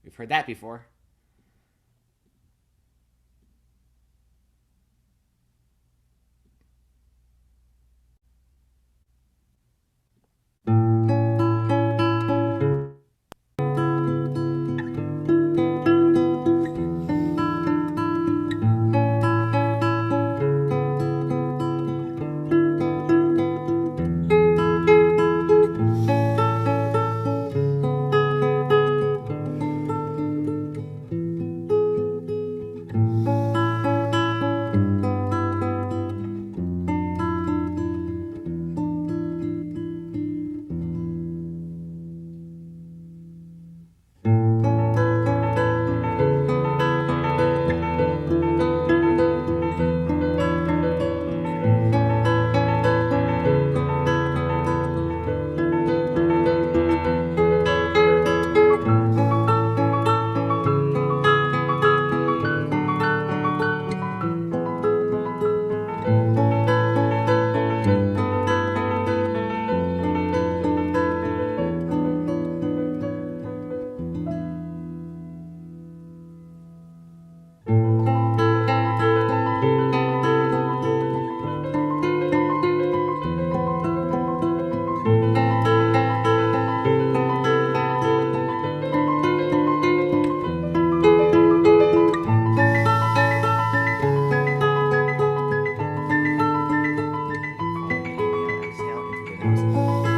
We've heard that before. Following the inhale, exhale into the nose.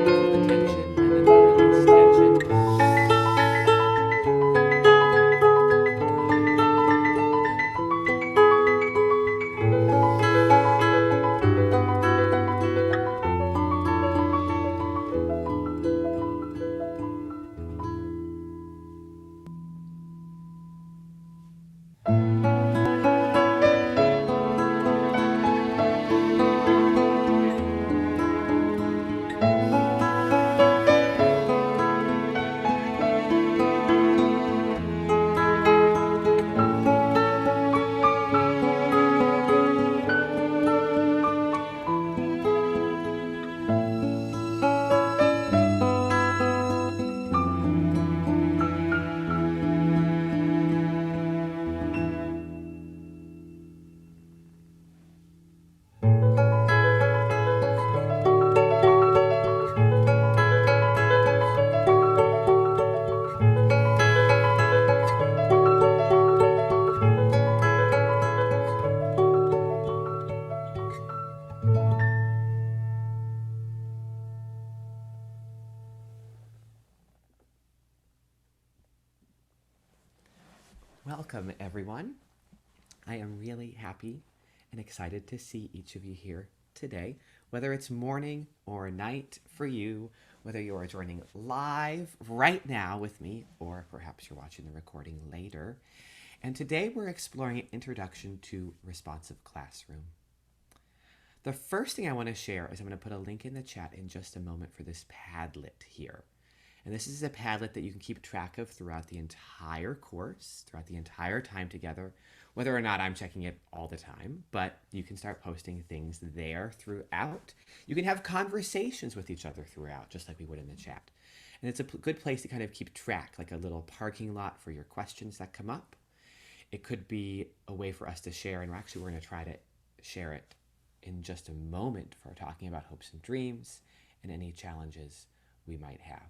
Feel the tension and then the release tension. Welcome, everyone. I am really happy and excited to see each of you here today, whether it's morning or night for you, whether you are joining live right now with me, or perhaps you're watching the recording later. And today we're exploring an introduction to responsive classroom. The first thing I want to share is I'm going to put a link in the chat in just a moment for this Padlet here. And this is a Padlet that you can keep track of throughout the entire course, throughout the entire time together, whether or not I'm checking it all the time, but you can start posting things there throughout. You can have conversations with each other throughout, just like we would in the chat. And it's a good place to kind of keep track, like a little parking lot for your questions that come up. It could be a way for us to share, and we're going to try to share it in just a moment for talking about hopes and dreams and any challenges we might have.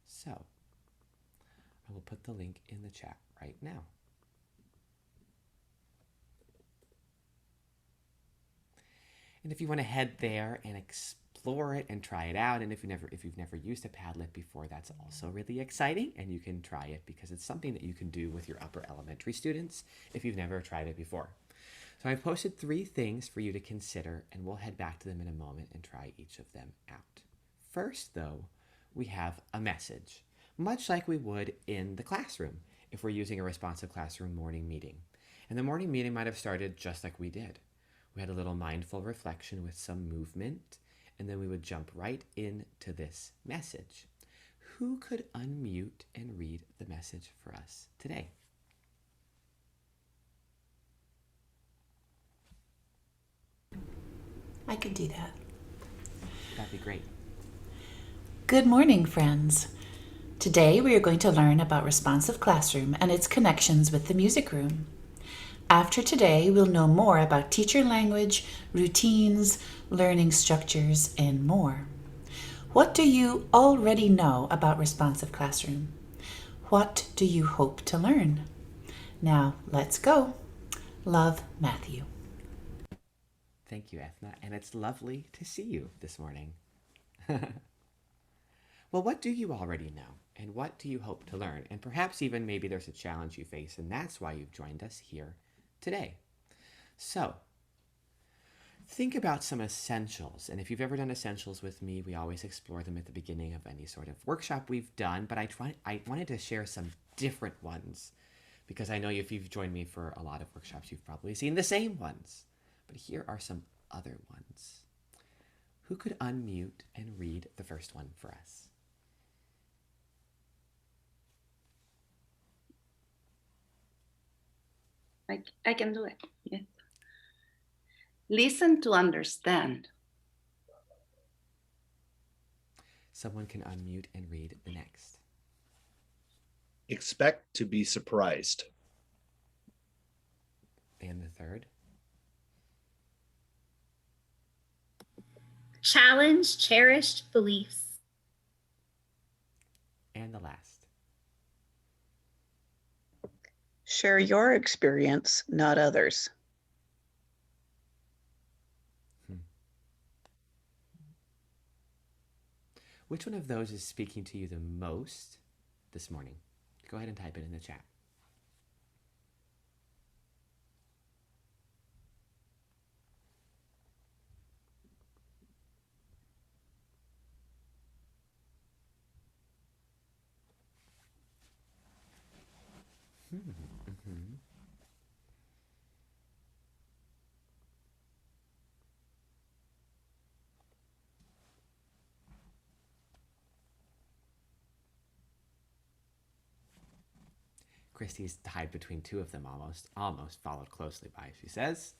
So, I will put the link in the chat right now. And if you want to head there and explore it and try it out, and if you've never used a Padlet before, that's also really exciting, and you can try it because it's something that you can do with your upper elementary students if you've never tried it before. So I've posted 3 things for you to consider, and we'll head back to them in a moment and try each of them out. First, though, we have a message, much like we would in the classroom if we're using a responsive classroom morning meeting. And the morning meeting might have started just like we did. We had a little mindful reflection with some movement, and then we would jump right into this message. Who could unmute and read the message for us today? I can do that. That'd be great. Good morning, friends. Today we are going to learn about responsive classroom and its connections with the music room. After today, we'll know more about teacher language, routines, learning structures, and more. What do you already know about responsive classroom? What do you hope to learn? Now, let's go. Love, Matthew. Thank you, Ethna, and it's lovely to see you this morning. Well, what do you already know, and what do you hope to learn? And perhaps even maybe there's a challenge you face, and that's why you've joined us here today. So, think about some essentials. And if you've ever done essentials with me, we always explore them at the beginning of any sort of workshop we've done, but I wanted to share some different ones because I know if you've joined me for a lot of workshops, you've probably seen the same ones. But here are some other ones. Who could unmute and read the first one for us? I can do it. Yes. Listen to understand. Someone can unmute and read the next. Expect to be surprised. And the third. Challenge cherished beliefs. And the last. Share your experience, not others. Which one of those is speaking to you the most this morning? Go ahead and type it in the chat. Christy's tied between 2 of them almost followed closely by, she says.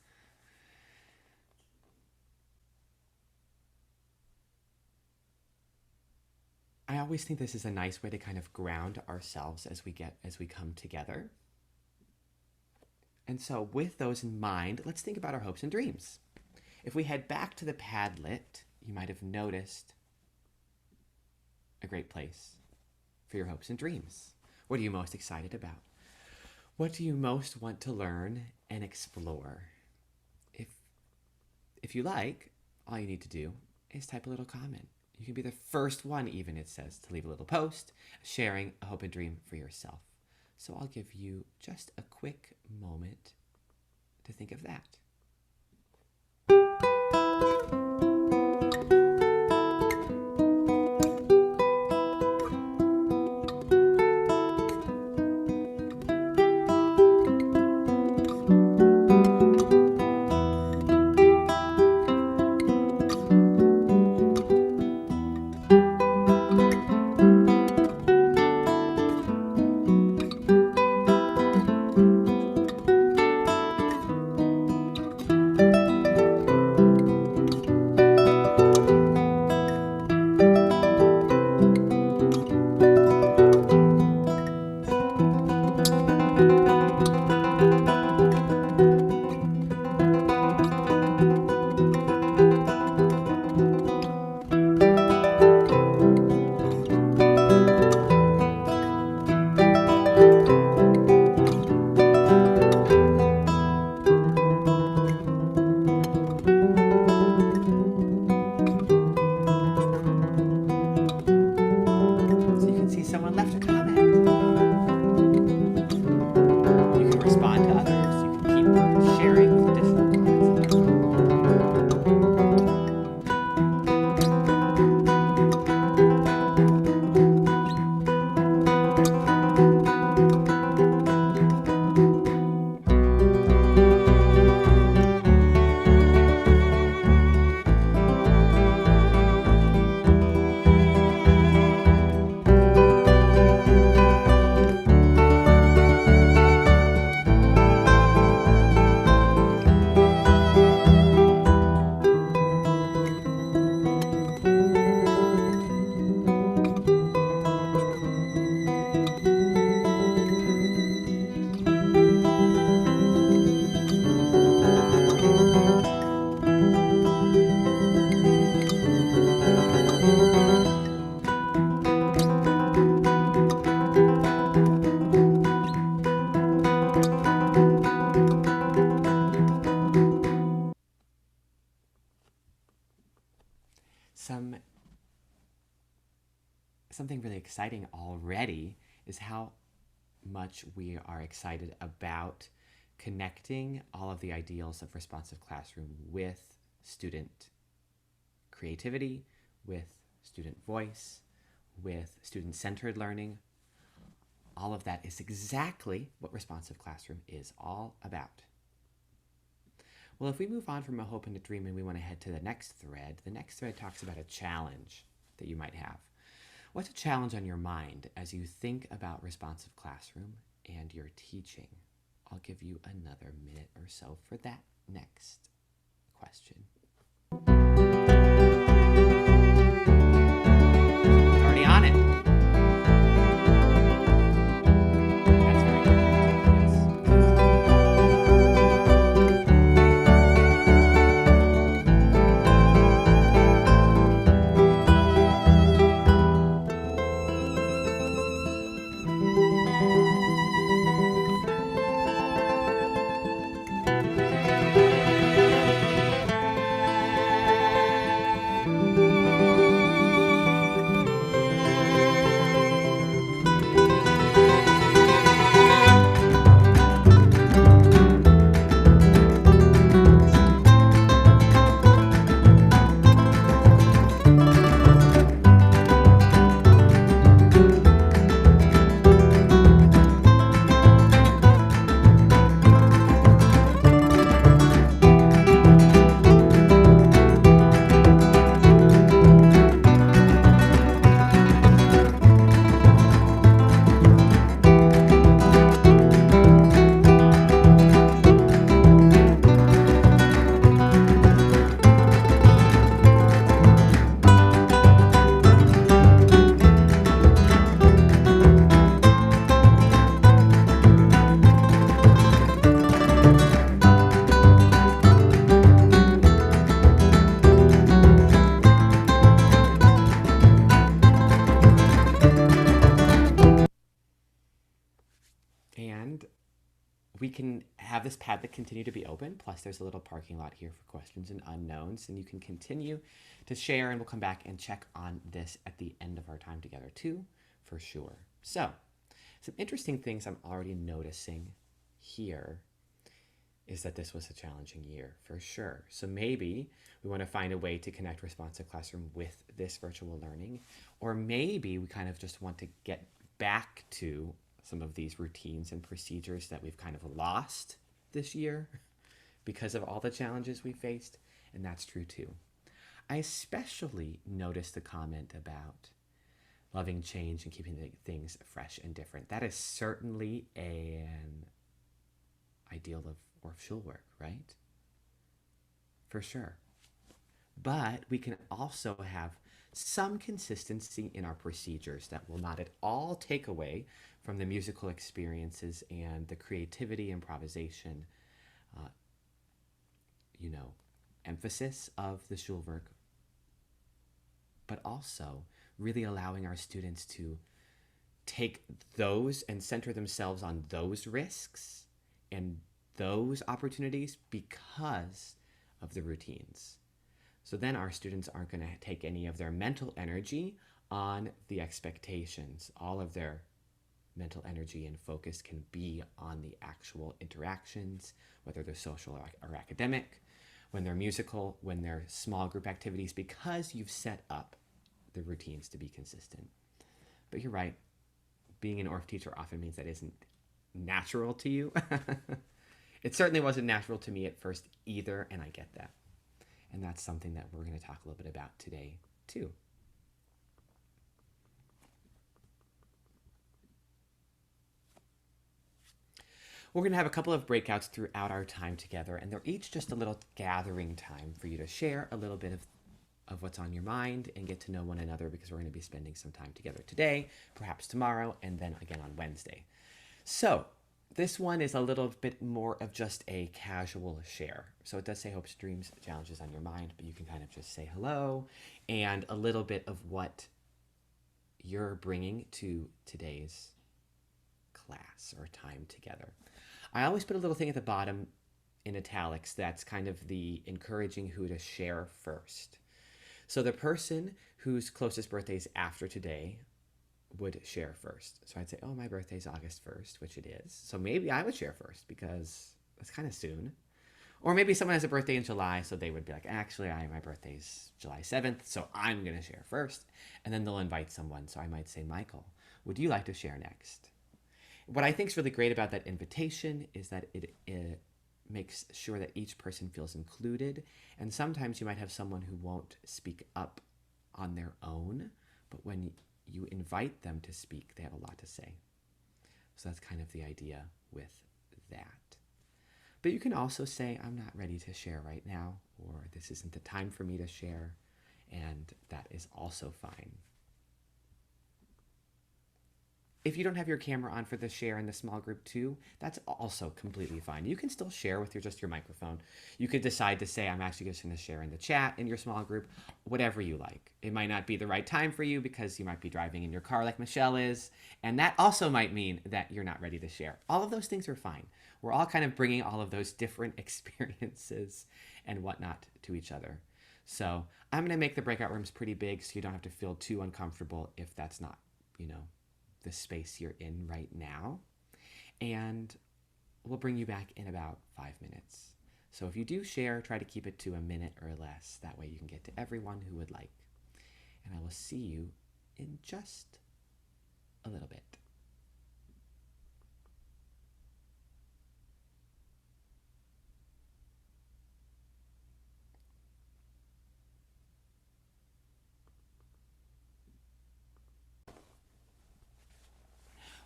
I always think this is a nice way to kind of ground ourselves as we come together. And so with those in mind, let's think about our hopes and dreams. If we head back to the Padlet, you might have noticed a great place for your hopes and dreams. What are you most excited about? What do you most want to learn and explore? If you like, all you need to do is type a little comment. You can be the first one, even it says, to leave a little post sharing a hope and dream for yourself. So I'll give you just a quick moment to think of that. Something really exciting already is how much we are excited about connecting all of the ideals of responsive classroom with student creativity, with student voice, with student-centered learning. All of that is exactly what responsive classroom is all about. Well, if we move on from a hope and a dream and we want to head to the next thread talks about a challenge that you might have. What's a challenge on your mind as you think about responsive classroom and your teaching? I'll give you another minute or so for that next question. It's already on it. That's very good. Yes. And we can have this Padlet continue to be open. Plus, there's a little parking lot here for questions and unknowns. And you can continue to share, and we'll come back and check on this at the end of our time together, too, for sure. So, some interesting things I'm already noticing here is that this was a challenging year, for sure. So maybe we want to find a way to connect responsive classroom with this virtual learning, or maybe we kind of just want to get back to some of these routines and procedures that we've kind of lost this year because of all the challenges we faced, and that's true too. I especially noticed the comment about loving change and keeping things fresh and different. That is certainly an ideal of Orff Schulwerk, right? For sure. But we can also have some consistency in our procedures that will not at all take away from the musical experiences and the creativity, improvisation, emphasis of the Schulwerk, but also really allowing our students to take those and center themselves on those risks and those opportunities because of the routines. So then our students aren't going to take any of their mental energy on the expectations. All of their mental energy and focus can be on the actual interactions, whether they're social or academic, when they're musical, when they're small group activities, because you've set up the routines to be consistent. But you're right, being an Orff teacher often means that isn't natural to you. It certainly wasn't natural to me at first either, and I get that. And that's something that we're going to talk a little bit about today, too. We're going to have a couple of breakouts throughout our time together, and they're each just a little gathering time for you to share a little bit of what's on your mind and get to know one another, because we're going to be spending some time together today, perhaps tomorrow, and then again on Wednesday. So this one is a little bit more of just a casual share. So it does say hopes, dreams, challenges on your mind, but you can kind of just say hello and a little bit of what you're bringing to today's class or time together. I always put a little thing at the bottom in italics that's kind of the encouraging who to share first. So the person whose closest birthday is after today would share first. So I'd say, oh, my birthday's August 1st, which it is. So maybe I would share first because it's kind of soon. Or maybe someone has a birthday in July, so they would be like, actually, my birthday's July 7th, so I'm going to share first. And then they'll invite someone. So I might say, Michael, would you like to share next? What I think is really great about that invitation is that it makes sure that each person feels included. And sometimes you might have someone who won't speak up on their own, but when you invite them to speak, they have a lot to say. So that's kind of the idea with that. But you can also say, I'm not ready to share right now, or this isn't the time for me to share, and that is also fine. If you don't have your camera on for the share in the small group too, that's also completely fine. You can still share with just your microphone. You could decide to say, I'm actually just going to share in the chat in your small group, whatever you like. It might not be the right time for you because you might be driving in your car like Michelle is, and that also might mean that you're not ready to share. All of those things are fine. We're all kind of bringing all of those different experiences and whatnot to each other. So I'm going to make the breakout rooms pretty big so you don't have to feel too uncomfortable if that's not, the space you're in right now. And we'll bring you back in about 5 minutes. So if you do share, try to keep it to a minute or less. That way you can get to everyone who would like. And I will see you in just a little bit.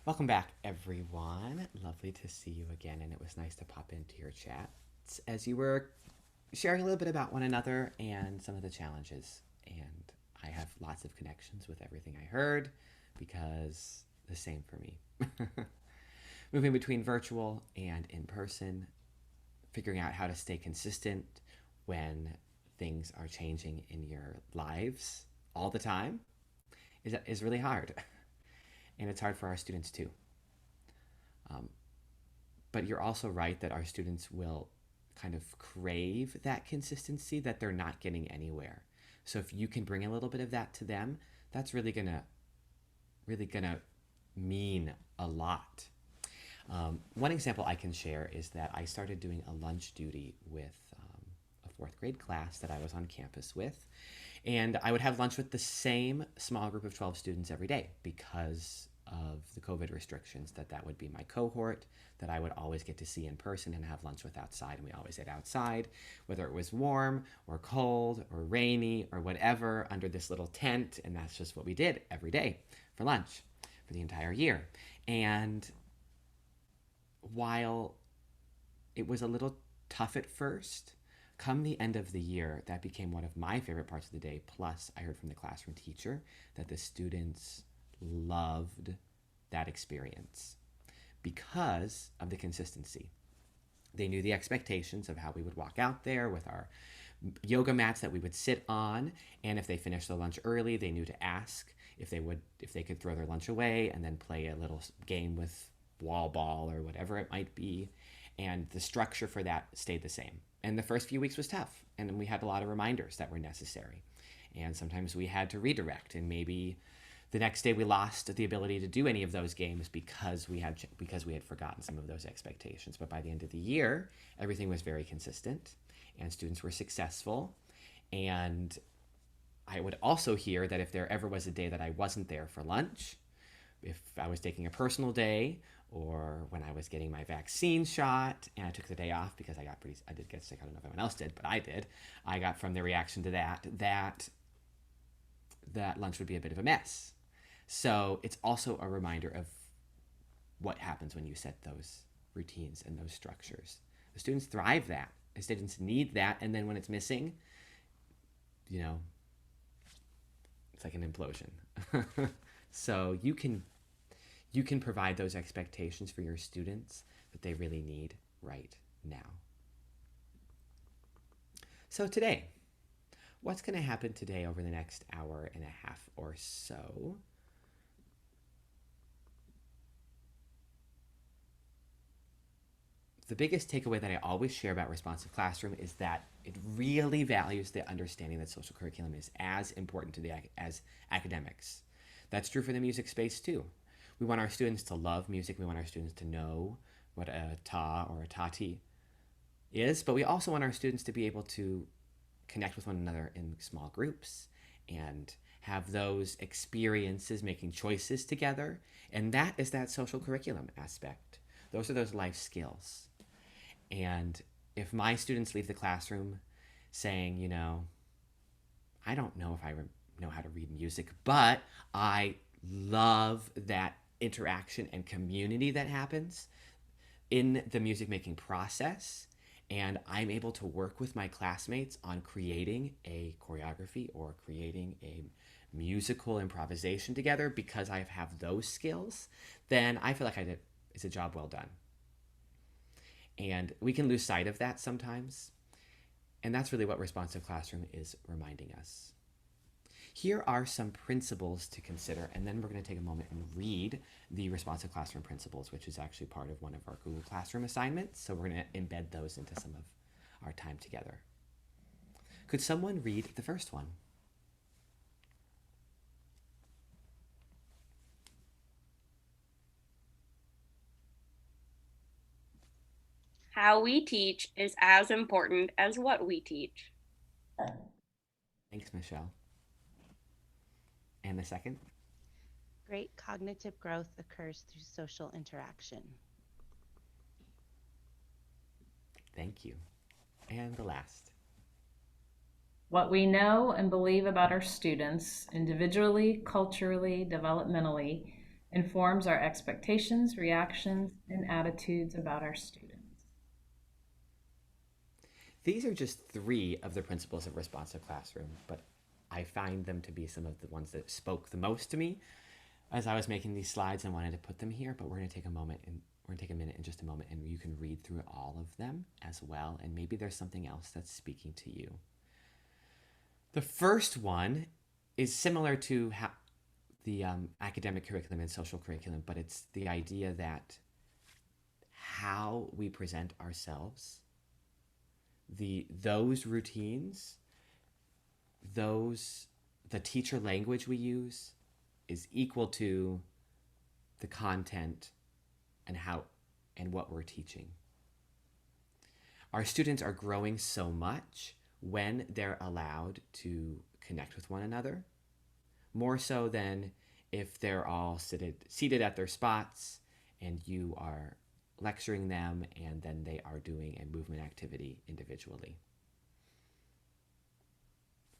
Welcome back, everyone. Lovely to see you again, and it was nice to pop into your chats as you were sharing a little bit about one another and some of the challenges. And I have lots of connections with everything I heard because the same for me. Moving between virtual and in person, figuring out how to stay consistent when things are changing in your lives all the time is really hard. And it's hard for our students too. But you're also right that our students will kind of crave that consistency that they're not getting anywhere. So if you can bring a little bit of that to them, that's really gonna mean a lot. One example I can share is that I started doing a lunch duty with a fourth grade class that I was on campus with. And I would have lunch with the same small group of 12 students every day because of the COVID restrictions, that would be my cohort that I would always get to see in person and have lunch with outside. And we always ate outside, whether it was warm or cold or rainy or whatever, under this little tent. And that's just what we did every day for lunch for the entire year. And while it was a little tough at first, come the end of the year, that became one of my favorite parts of the day. Plus, I heard from the classroom teacher that the students loved that experience because of the consistency. They knew the expectations of how we would walk out there with our yoga mats that we would sit on, and if they finished their lunch early, they knew to ask if they could throw their lunch away and then play a little game with wall ball or whatever it might be. And the structure for that stayed the same. And the first few weeks was tough. And then we had a lot of reminders that were necessary. And sometimes we had to redirect. And maybe the next day we lost the ability to do any of those games because we had forgotten some of those expectations. But by the end of the year, everything was very consistent and students were successful. And I would also hear that if there ever was a day that I wasn't there for lunch, if I was taking a personal day, or when I was getting my vaccine shot and I took the day off because I did get sick. I don't know if anyone else did, but I did. I got from the reaction to that lunch would be a bit of a mess. So it's also a reminder of what happens when you set those routines and those structures. The students thrive that. The students need that. And then when it's missing, it's like an implosion. So you can provide those expectations for your students that they really need right now. So today, what's going to happen today over the next hour and a half or so? the biggest takeaway that I always share about responsive classroom is that it really values the understanding that social curriculum is as important to as academics. That's true for the music space too. We want our students to love music. We want our students to know what a ta or a tati is, but we also want our students to be able to connect with one another in small groups and have those experiences making choices together. And that is that social curriculum aspect. Those are those life skills. And if my students leave the classroom saying, I don't know if I know how to read music, but I love that interaction and community that happens in the music making process, and I'm able to work with my classmates on creating a choreography or creating a musical improvisation together because I have those skills, then I feel like it's a job well done. And we can lose sight of that sometimes. And that's really what responsive classroom is reminding us. Here are some principles to consider, and then we're going to take a moment and read the responsive classroom principles, which is actually part of one of our Google Classroom assignments. So we're going to embed those into some of our time together. Could someone read the first one? How we teach is as important as what we teach. Thanks, Michelle. And the second? Great cognitive growth occurs through social interaction. Thank you. And the last? What we know and believe about our students, individually, culturally, developmentally, informs our expectations, reactions, and attitudes about our students. These are just 3 of the principles of responsive classroom, but I find them to be some of the ones that spoke the most to me as I was making these slides and wanted to put them here. But we're going to take a minute in just a moment, and you can read through all of them as well, and maybe there's something else that's speaking to you. The first one is similar to the academic curriculum and social curriculum, but it's the idea that how we present ourselves, those routines, the teacher language we use is equal to the content and what we're teaching. Our students are growing so much when they're allowed to connect with one another, more so than if they're all seated at their spots and you are lecturing them and then they are doing a movement activity individually.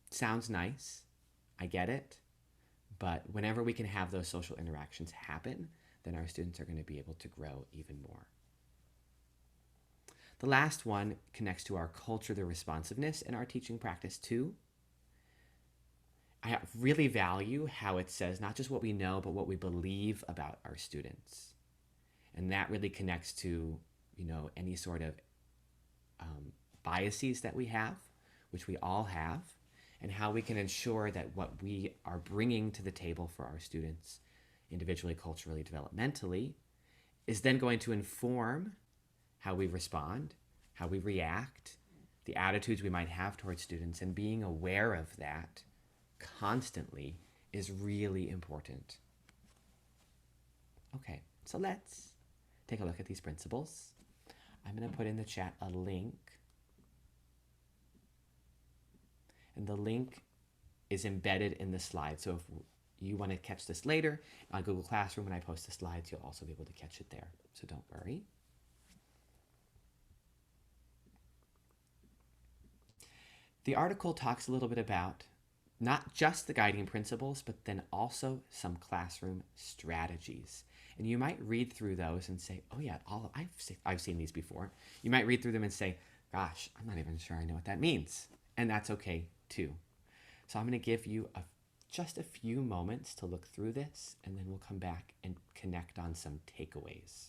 Sounds nice, I get it, but whenever we can have those social interactions happen, then our students are going to be able to grow even more. The last one connects to our culture, the responsiveness in our teaching practice too. I really value how it says not just what we know, but what we believe about our students. And that really connects to, any sort of biases that we have, which we all have, and how we can ensure that what we are bringing to the table for our students, individually, culturally, developmentally, is then going to inform how we respond, how we react, the attitudes we might have towards students, and being aware of that constantly is really important. Okay, so let's take a look at these principles. I'm going to put in the chat a link. And the link is embedded in the slide. So if you want to catch this later on Google Classroom, when I post the slides, you'll also be able to catch it there. So don't worry. The article talks a little bit about not just the guiding principles, but then also some classroom strategies. And you might read through those and say, oh yeah, I've seen these before. You might read through them and say, gosh, I'm not even sure I know what that means. And that's okay too. So I'm going to give you just a few moments to look through this, and then we'll come back and connect on some takeaways.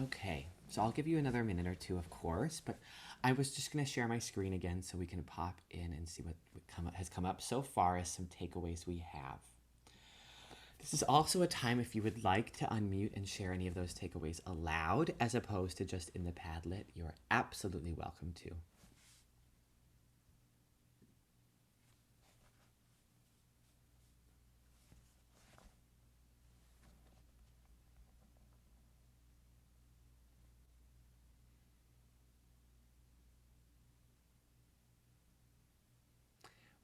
Okay, so I'll give you another minute or two, of course, but I was just going to share my screen again so we can pop in and see what has come up so far as some takeaways we have. This is also a time if you would like to unmute and share any of those takeaways aloud as opposed to just in the Padlet, you're absolutely welcome to.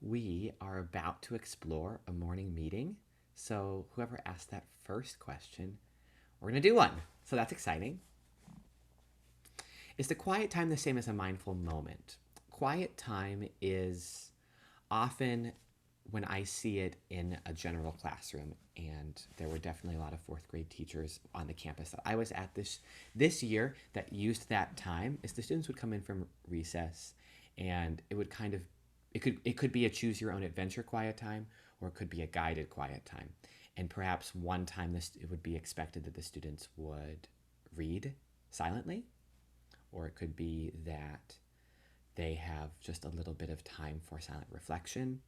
We are about to explore a morning meeting. So whoever asked that first question, we're going to do one. So that's exciting. Is the quiet time the same as a mindful moment? Quiet time is often when I see it in a general classroom, and there were definitely a lot of fourth grade teachers on the campus that I was at this year that used that time, is the students would come in from recess, and it would kind of it could be a choose your own adventure quiet time, or it could be a guided quiet time. And perhaps one time it would be expected that the students would read silently, or it could be that they have just a little bit of time for silent reflection.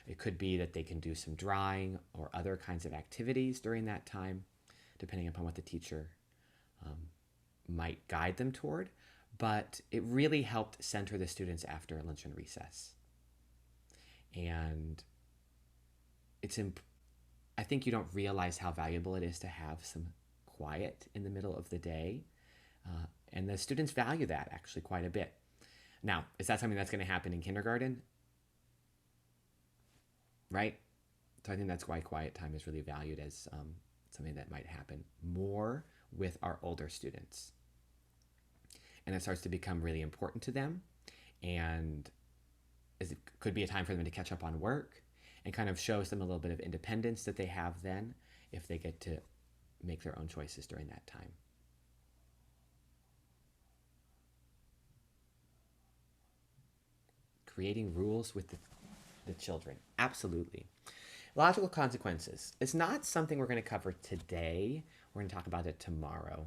It could be that they can do some drawing or other kinds of activities during that time, depending upon what the teacher might guide them toward. But it really helped center the students after lunch and recess. And I think you don't realize how valuable it is to have some quiet in the middle of the day. And the students value that actually quite a bit. Now, is that something that's going to happen in kindergarten? Right? So I think that's why quiet time is really valued as something that might happen more with our older students. And it starts to become really important to them. And it could be a time for them to catch up on work, and kind of shows them a little bit of independence that they have then if they get to make their own choices during that time. Creating rules with the children. Absolutely. Logical consequences. It's not something we're going to cover today. We're going to talk about it tomorrow.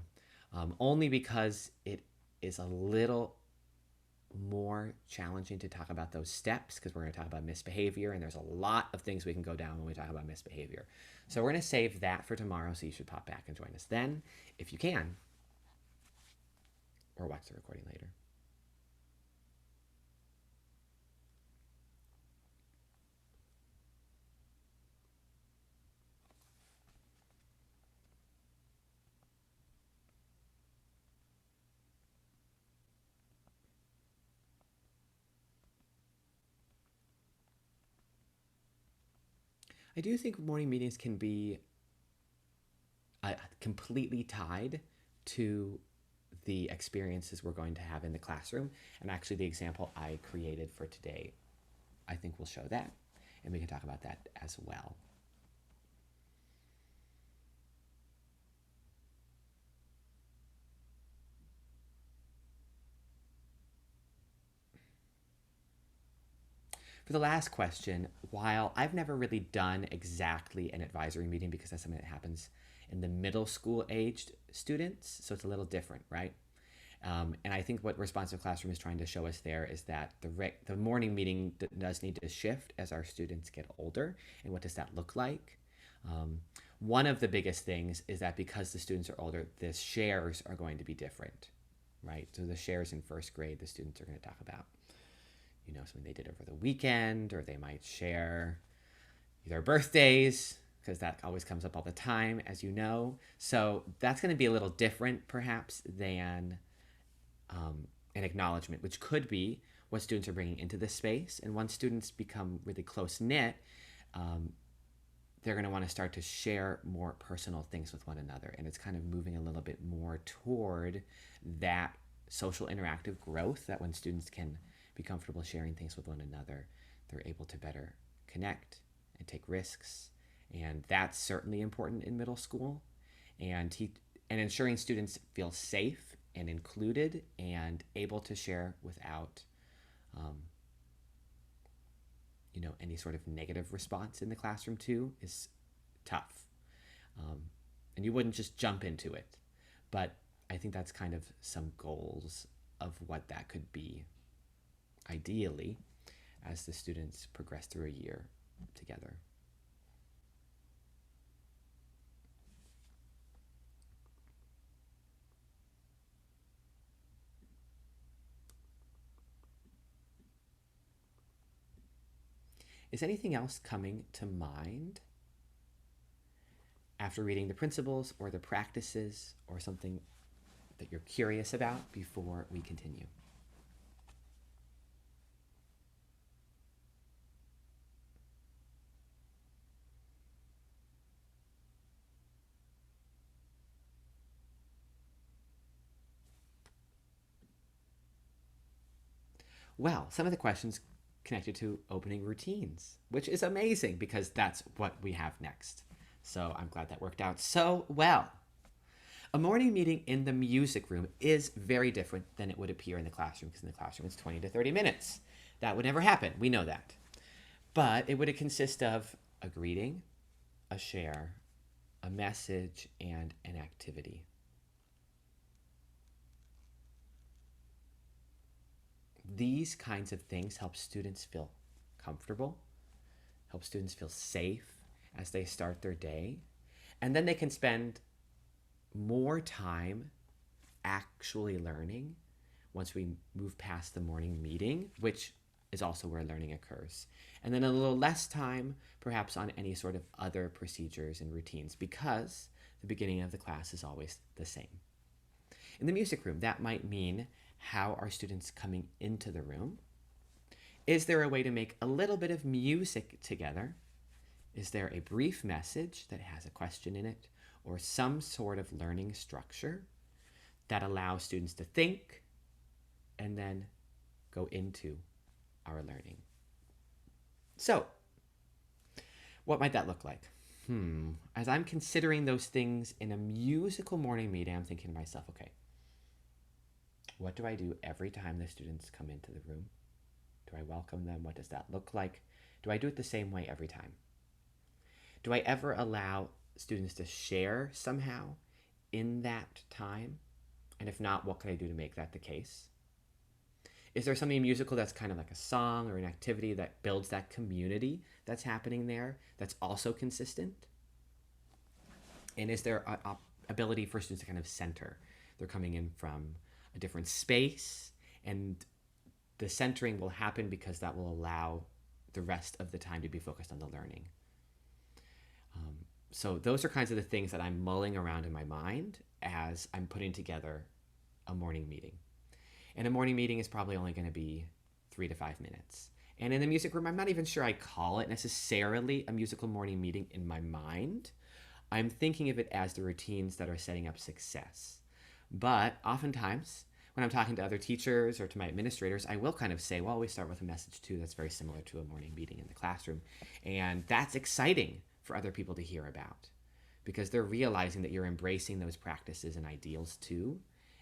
Only because it is a little more challenging to talk about those steps, because we're going to talk about misbehavior, and there's a lot of things we can go down when we talk about misbehavior. So we're going to save that for tomorrow, so you should pop back and join us then if you can, or watch the recording later. I do think morning meetings can be completely tied to the experiences we're going to have in the classroom. And actually the example I created for today, I think will show that. And we can talk about that as well. For the last question, while I've never really done exactly an advisory meeting, because that's something that happens in the middle school aged students, so it's a little different, right? And I think what Responsive Classroom is trying to show us there is that the morning meeting does need to shift as our students get older. And what does that look like? One of the biggest things is that because the students are older, the shares are going to be different, right? So the shares in first grade, the students are going to talk about, something they did over the weekend, or they might share their birthdays, because that always comes up all the time, as you know. So that's going to be a little different, perhaps, than an acknowledgement, which could be what students are bringing into this space. And once students become really close-knit, they're going to want to start to share more personal things with one another. And it's kind of moving a little bit more toward that social interactive growth, that when students can be comfortable sharing things with one another, they're able to better connect and take risks. And that's certainly important in middle school. And ensuring students feel safe and included and able to share without any sort of negative response in the classroom too is tough. And you wouldn't just jump into it. But I think that's kind of some goals of what that could be, ideally, as the students progress through a year together. Is anything else coming to mind after reading the principles or the practices, or something that you're curious about before we continue? Well, some of the questions connected to opening routines, which is amazing because that's what we have next. So I'm glad that worked out so well. A morning meeting in the music room is very different than it would appear in the classroom, because in the classroom it's 20 to 30 minutes. That would never happen. We know that. But it would consist of a greeting, a share, a message, and an activity. These kinds of things help students feel comfortable, help students feel safe as they start their day, and then they can spend more time actually learning once we move past the morning meeting, which is also where learning occurs. And then a little less time, perhaps, on any sort of other procedures and routines, because the beginning of the class is always the same. In the music room, that might mean, how are students coming into the room? Is there a way to make a little bit of music together? Is there a brief message that has a question in it, or some sort of learning structure that allows students to think and then go into our learning? So, what might that look like? As I'm considering those things in a musical morning meeting, I'm thinking to myself, okay, what do I do every time the students come into the room? Do I welcome them? What does that look like? Do I do it the same way every time? Do I ever allow students to share somehow in that time? And if not, what can I do to make that the case? Is there something musical that's kind of like a song or an activity that builds that community that's happening there that's also consistent? And is there an ability for students to kind of center? They're coming in from a different space, and the centering will happen because that will allow the rest of the time to be focused on the learning. So those are kinds of the things that I'm mulling around in my mind as I'm putting together a morning meeting. And a morning meeting is probably only going to be 3 to 5 minutes. And in the music room, I'm not even sure I call it necessarily a musical morning meeting in my mind. I'm thinking of it as the routines that are setting up success. But oftentimes, when I'm talking to other teachers or to my administrators, I will kind of say, well, we start with a message too that's very similar to a morning meeting in the classroom. And that's exciting for other people to hear about, because they're realizing that you're embracing those practices and ideals too.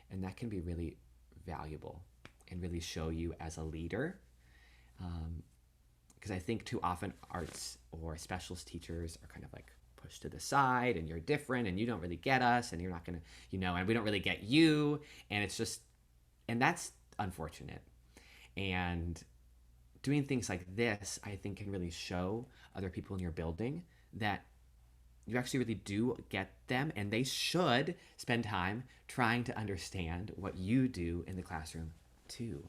And that can be really valuable and really show you as a leader. Because I think too often arts or specialist teachers are kind of like pushed to the side, and you're different and you don't really get us, and you're not going to, and we don't really get you. And it's just, and that's unfortunate. And doing things like this, I think, can really show other people in your building that you actually really do get them, and they should spend time trying to understand what you do in the classroom too,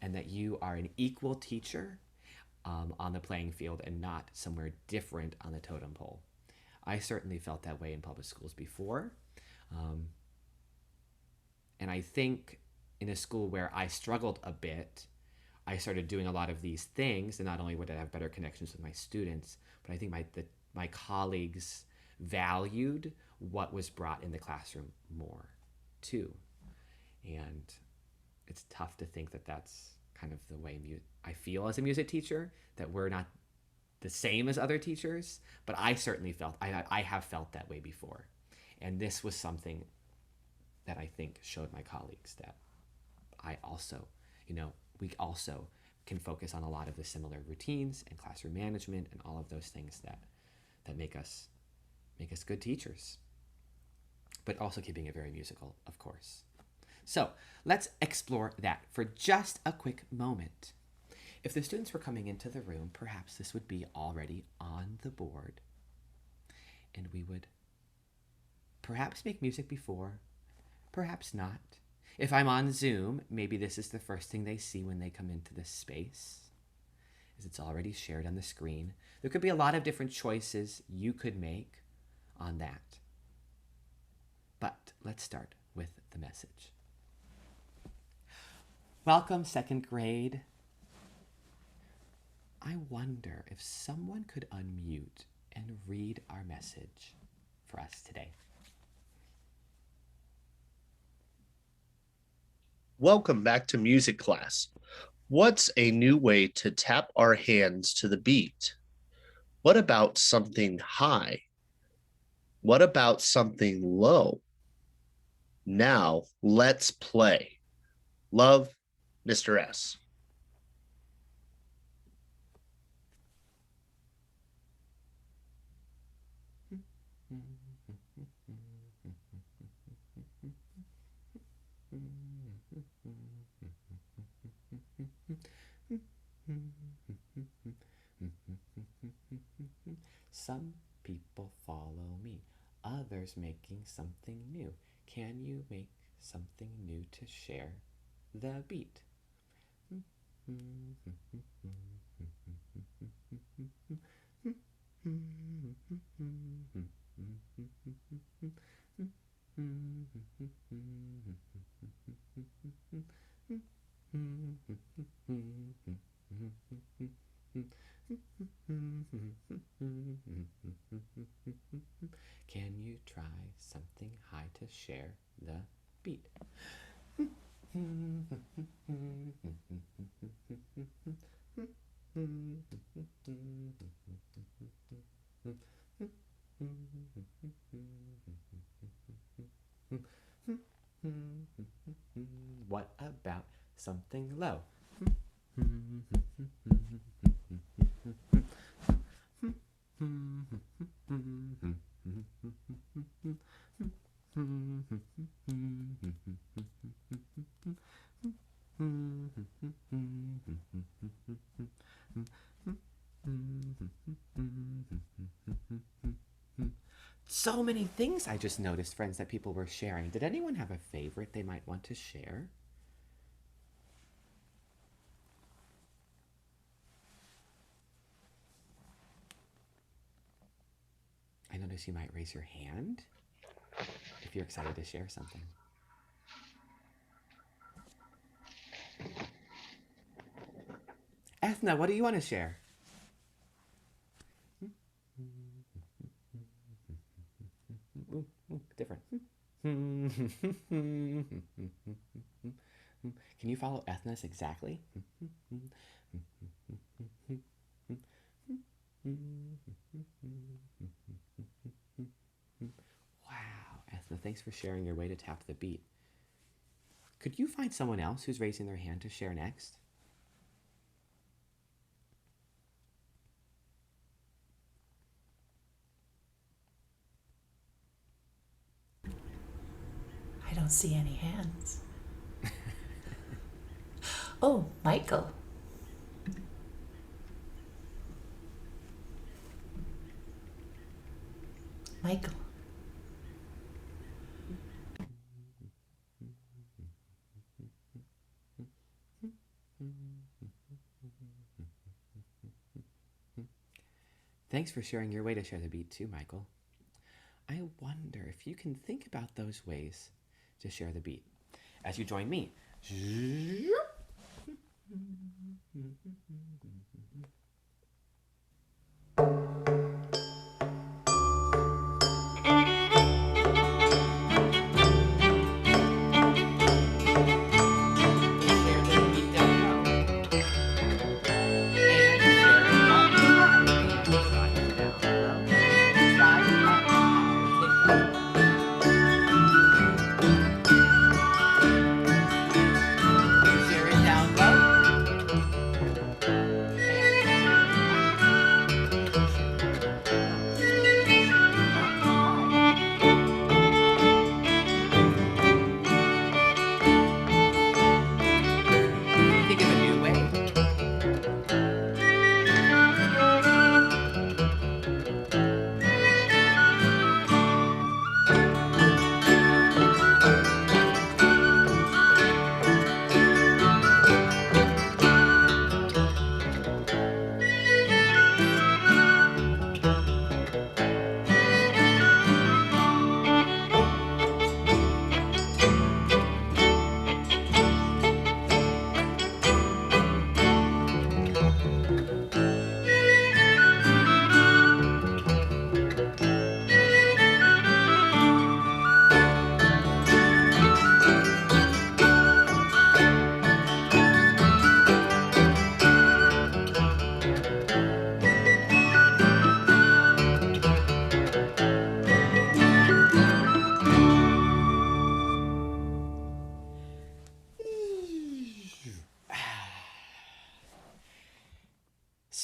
and that you are an equal teacher on the playing field and not somewhere different on the totem pole. I certainly felt that way in public schools before. And I think in a school where I struggled a bit, I started doing a lot of these things, and not only would I have better connections with my students, but I think my colleagues valued what was brought in the classroom more too. And it's tough to think that that's kind of the way I feel as a music teacher, that we're not the same as other teachers, but I certainly felt, I have felt that way before. And this was something that I think showed my colleagues that I also, we also can focus on a lot of the similar routines and classroom management and all of those things that make us good teachers. but also keeping it very musical, of course. So let's explore that for just a quick moment. If the students were coming into the room, perhaps this would be already on the board, and we would perhaps make music before, perhaps not. If I'm on Zoom, maybe this is the first thing they see when they come into this space, as it's already shared on the screen. There could be a lot of different choices you could make on that. But let's start with the message. Welcome, second grade. I wonder if someone could unmute and read our message for us today. Welcome back to music class. What's a new way to tap our hands to the beat? What about something high? What about something low? Now let's play. Love, Mr. S. Some people follow me, others making something new. Can you make something new to share the beat? Can you try something high to share the beat? What about something low? So many things I just noticed, friends, that people were sharing. Did anyone have a favorite they might want to share? I notice you might raise your hand if you're excited to share something. Ethna, what do you want to share? Different. Can you follow Ethna's exactly? Wow, Ethna, thanks for sharing your way to tap the beat. Could you find someone else who's raising their hand to share next? I don't see any hands. Oh, Michael. Michael. Thanks for sharing your way to share the beat too, Michael. I wonder if you can think about those ways to share the beat as you join me. Share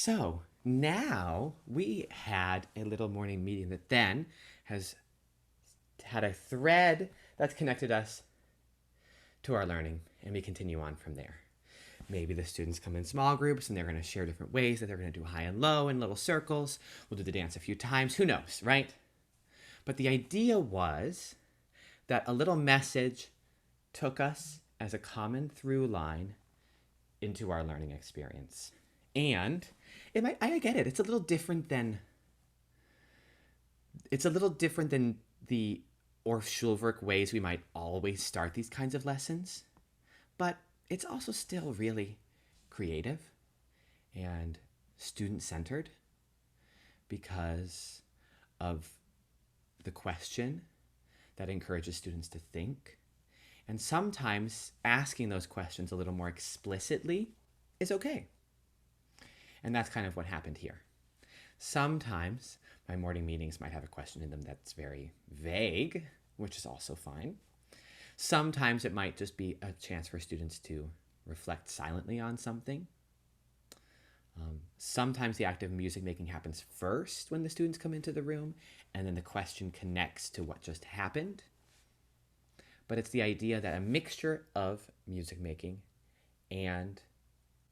So now we had a little morning meeting that then has had a thread that's connected us to our learning, and we continue on from there. Maybe the students come in small groups and they're going to share different ways that they're going to do high and low in little circles. We'll do the dance a few times. Who knows, right? But the idea was that a little message took us as a common through line into our learning experience. And I get it. It's a little different than the Orff Schulwerk ways we might always start these kinds of lessons. But it's also still really creative and student-centered because of the question that encourages students to think. And sometimes asking those questions a little more explicitly is okay. And that's kind of what happened here. Sometimes my morning meetings might have a question in them that's very vague, which is also fine. Sometimes it might just be a chance for students to reflect silently on something. Sometimes the act of music making happens first when the students come into the room, and then the question connects to what just happened. But it's the idea that a mixture of music making and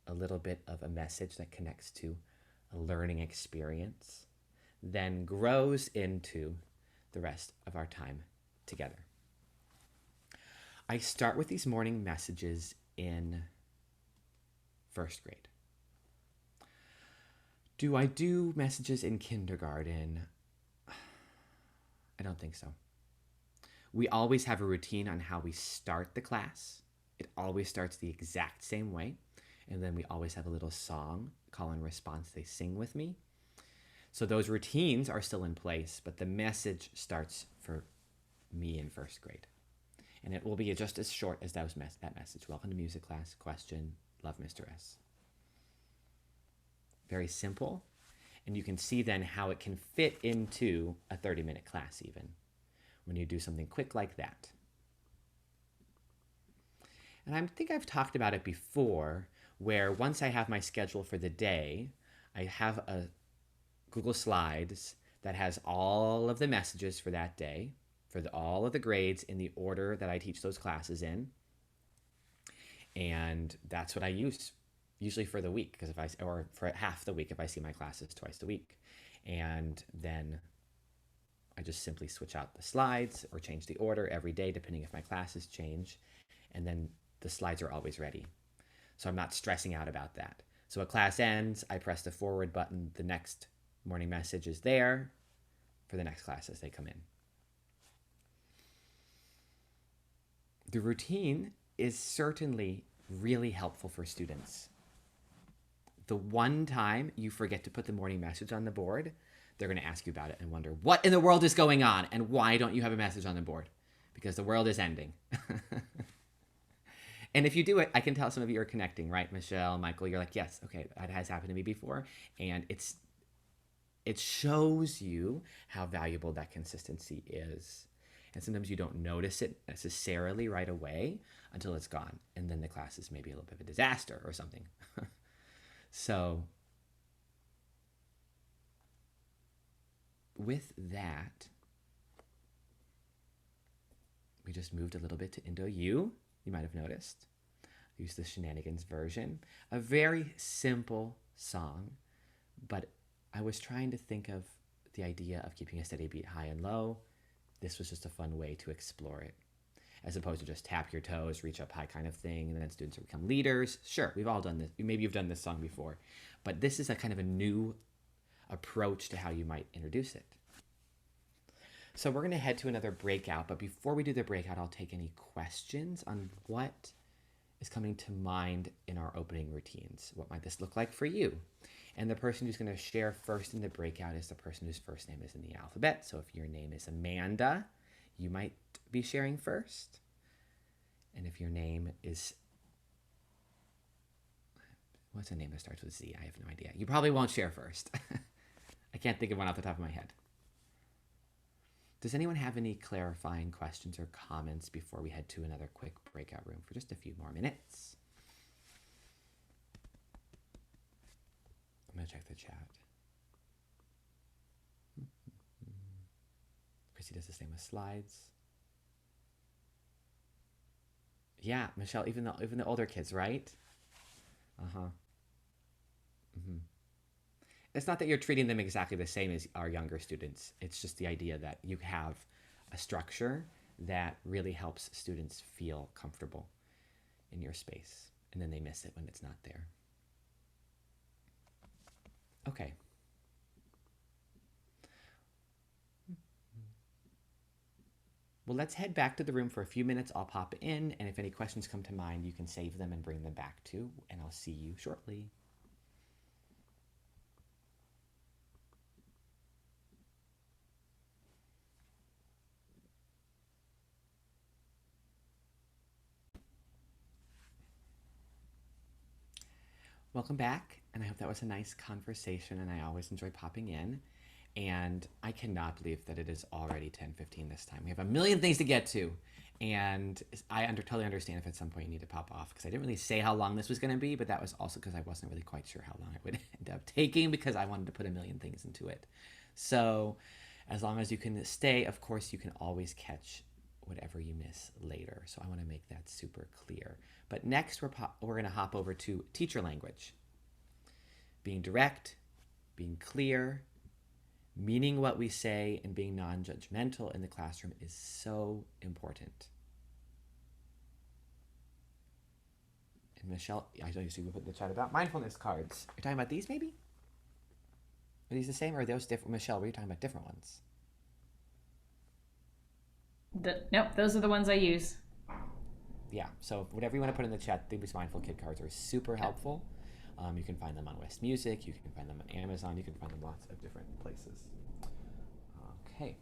a little bit of a message that connects to a learning experience then grows into the rest of our time together. I start with these morning messages in first grade. Do I do messages in kindergarten? I don't think so. We always have a routine on how we start the class. It always starts the exact same way. And then we always have a little song, call and response, they sing with me. So those routines are still in place, but the message starts for me in first grade. And it will be just as short as that message. Welcome to music class, question, love Mr. S. Very simple. And you can see then how it can fit into a 30-minute class even, when you do something quick like that. And I think I've talked about it before, where once I have my schedule for the day, I have a Google Slides that has all of the messages for that day, for all of the grades in the order that I teach those classes in. And that's what I use usually for the week, or for half the week if I see my classes twice a week. And then I just simply switch out the slides or change the order every day depending if my classes change. And then the slides are always ready. So I'm not stressing out about that. So a class ends, I press the forward button, the next morning message is there for the next class as they come in. The routine is certainly really helpful for students. The one time you forget to put the morning message on the board, they're going to ask you about it and wonder, what in the world is going on? And why don't you have a message on the board? Because the world is ending. And if you do it, I can tell some of you are connecting, right? Michelle, Michael, you're like, yes, okay, that has happened to me before. And it shows you how valuable that consistency is. And sometimes you don't notice it necessarily right away until it's gone. And then the class is maybe a little bit of a disaster or something. So with that, we just moved a little bit to Indo-U. You might have noticed. I used the Shenanigans version. A very simple song, but I was trying to think of the idea of keeping a steady beat high and low. This was just a fun way to explore it, as opposed to just tap your toes, reach up high kind of thing, and then students become leaders. Sure, we've all done this. Maybe you've done this song before, but this is a kind of a new approach to how you might introduce it. So we're going to head to another breakout, but before we do the breakout, I'll take any questions on what is coming to mind in our opening routines. What might this look like for you? And the person who's going to share first in the breakout is the person whose first name is in the alphabet. So if your name is Amanda, you might be sharing first. And if your name is, what's a name that starts with Z? I have no idea. You probably won't share first. I can't think of one off the top of my head. Does anyone have any clarifying questions or comments before we head to another quick breakout room for just a few more minutes? I'm going to check the chat. Chrissy does the same with slides. Yeah, Michelle, even the older kids, right? Uh-huh. Mm-hmm. It's not that you're treating them exactly the same as our younger students. It's just the idea that you have a structure that really helps students feel comfortable in your space. And then they miss it when it's not there. Okay. Well, let's head back to the room for a few minutes. I'll pop in, and if any questions come to mind, you can save them and bring them back too, and I'll see you shortly. Welcome back, and I hope that was a nice conversation, and I always enjoy popping in. And I cannot believe that it is already 10:15 this time. We have a million things to get to, and I totally understand if at some point you need to pop off, because I didn't really say how long this was going to be, but that was also because I wasn't really quite sure how long it would end up taking, because I wanted to put a million things into it. So as long as you can stay, of course, you can always catch whatever you miss later. So I want to make that super clear. But next, we're going to hop over to teacher language. Being direct, being clear, meaning what we say, and being non-judgmental in the classroom is so important. And Michelle, I know you see we put in the chat about mindfulness cards. You're talking about these maybe? Are these the same, or are those different? Michelle, were you talking about different ones? Nope, those are the ones I use. Yeah, so whatever you want to put in the chat, these Mindful Kid cards are super helpful. You can find them on West Music, you can find them on Amazon, you can find them lots of different places. Okay.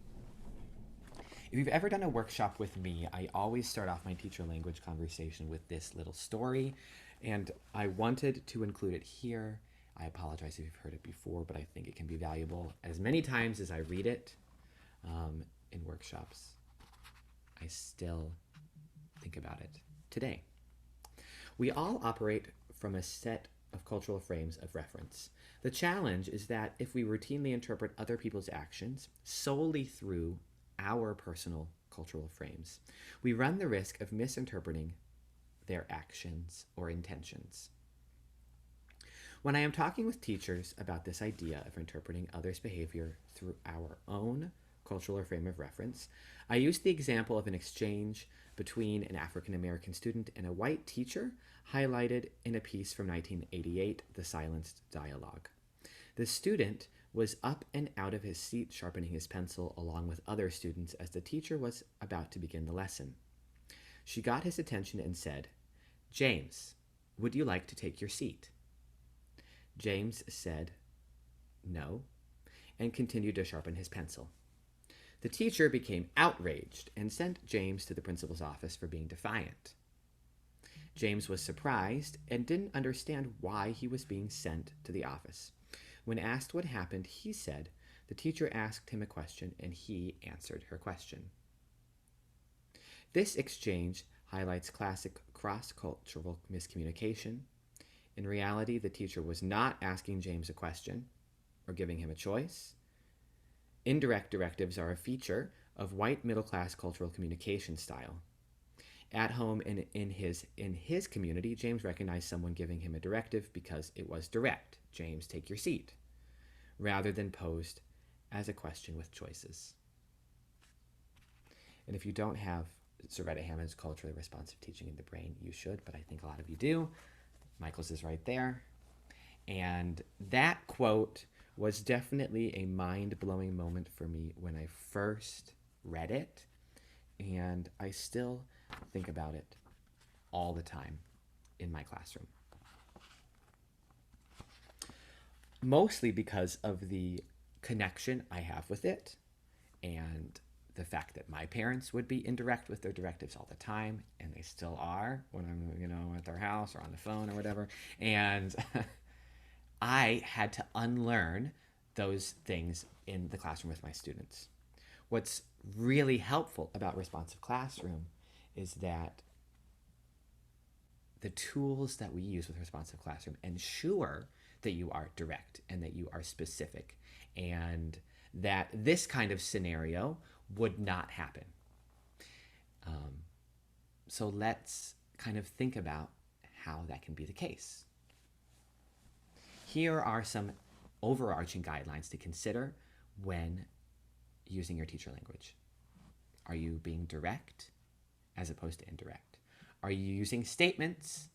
If you've ever done a workshop with me, I always start off my teacher language conversation with this little story, and I wanted to include it here. I apologize if you've heard it before, but I think it can be valuable as many times as I read it in workshops. I still think about it today. We all operate from a set of cultural frames of reference. The challenge is that if we routinely interpret other people's actions solely through our personal cultural frames, we run the risk of misinterpreting their actions or intentions. When I am talking with teachers about this idea of interpreting others' behavior through our own cultural frame of reference, I use the example of an exchange between an African American student and a white teacher, highlighted in a piece from 1988, The Silenced Dialogue. The student was up and out of his seat sharpening his pencil along with other students as the teacher was about to begin the lesson. She got his attention and said, "James, would you like to take your seat?" James said no and continued to sharpen his pencil. The teacher became outraged and sent James to the principal's office for being defiant. James was surprised and didn't understand why he was being sent to the office. When asked what happened, he said the teacher asked him a question and he answered her question. This exchange highlights classic cross-cultural miscommunication. In reality, the teacher was not asking James a question or giving him a choice. Indirect directives are a feature of white middle-class cultural communication style. At home and in his community, James recognized someone giving him a directive because it was direct. James, take your seat, rather than posed as a question with choices. And if you don't have Soretta Hammond's Culturally Responsive Teaching in the Brain, you should, but I think a lot of you do. Michael's is right there. And that quote was definitely a mind-blowing moment for me when I first read it, and I still think about it all the time in my classroom. Mostly because of the connection I have with it and the fact that my parents would be indirect with their directives all the time, and they still are when I'm, at their house or on the phone or whatever. And I had to unlearn those things in the classroom with my students. What's really helpful about Responsive Classroom is that the tools that we use with Responsive Classroom ensure that you are direct and that you are specific, and that this kind of scenario would not happen. So let's kind of think about how that can be the case. Here are some overarching guidelines to consider when using your teacher language. Are you being direct as opposed to indirect? Are you using statements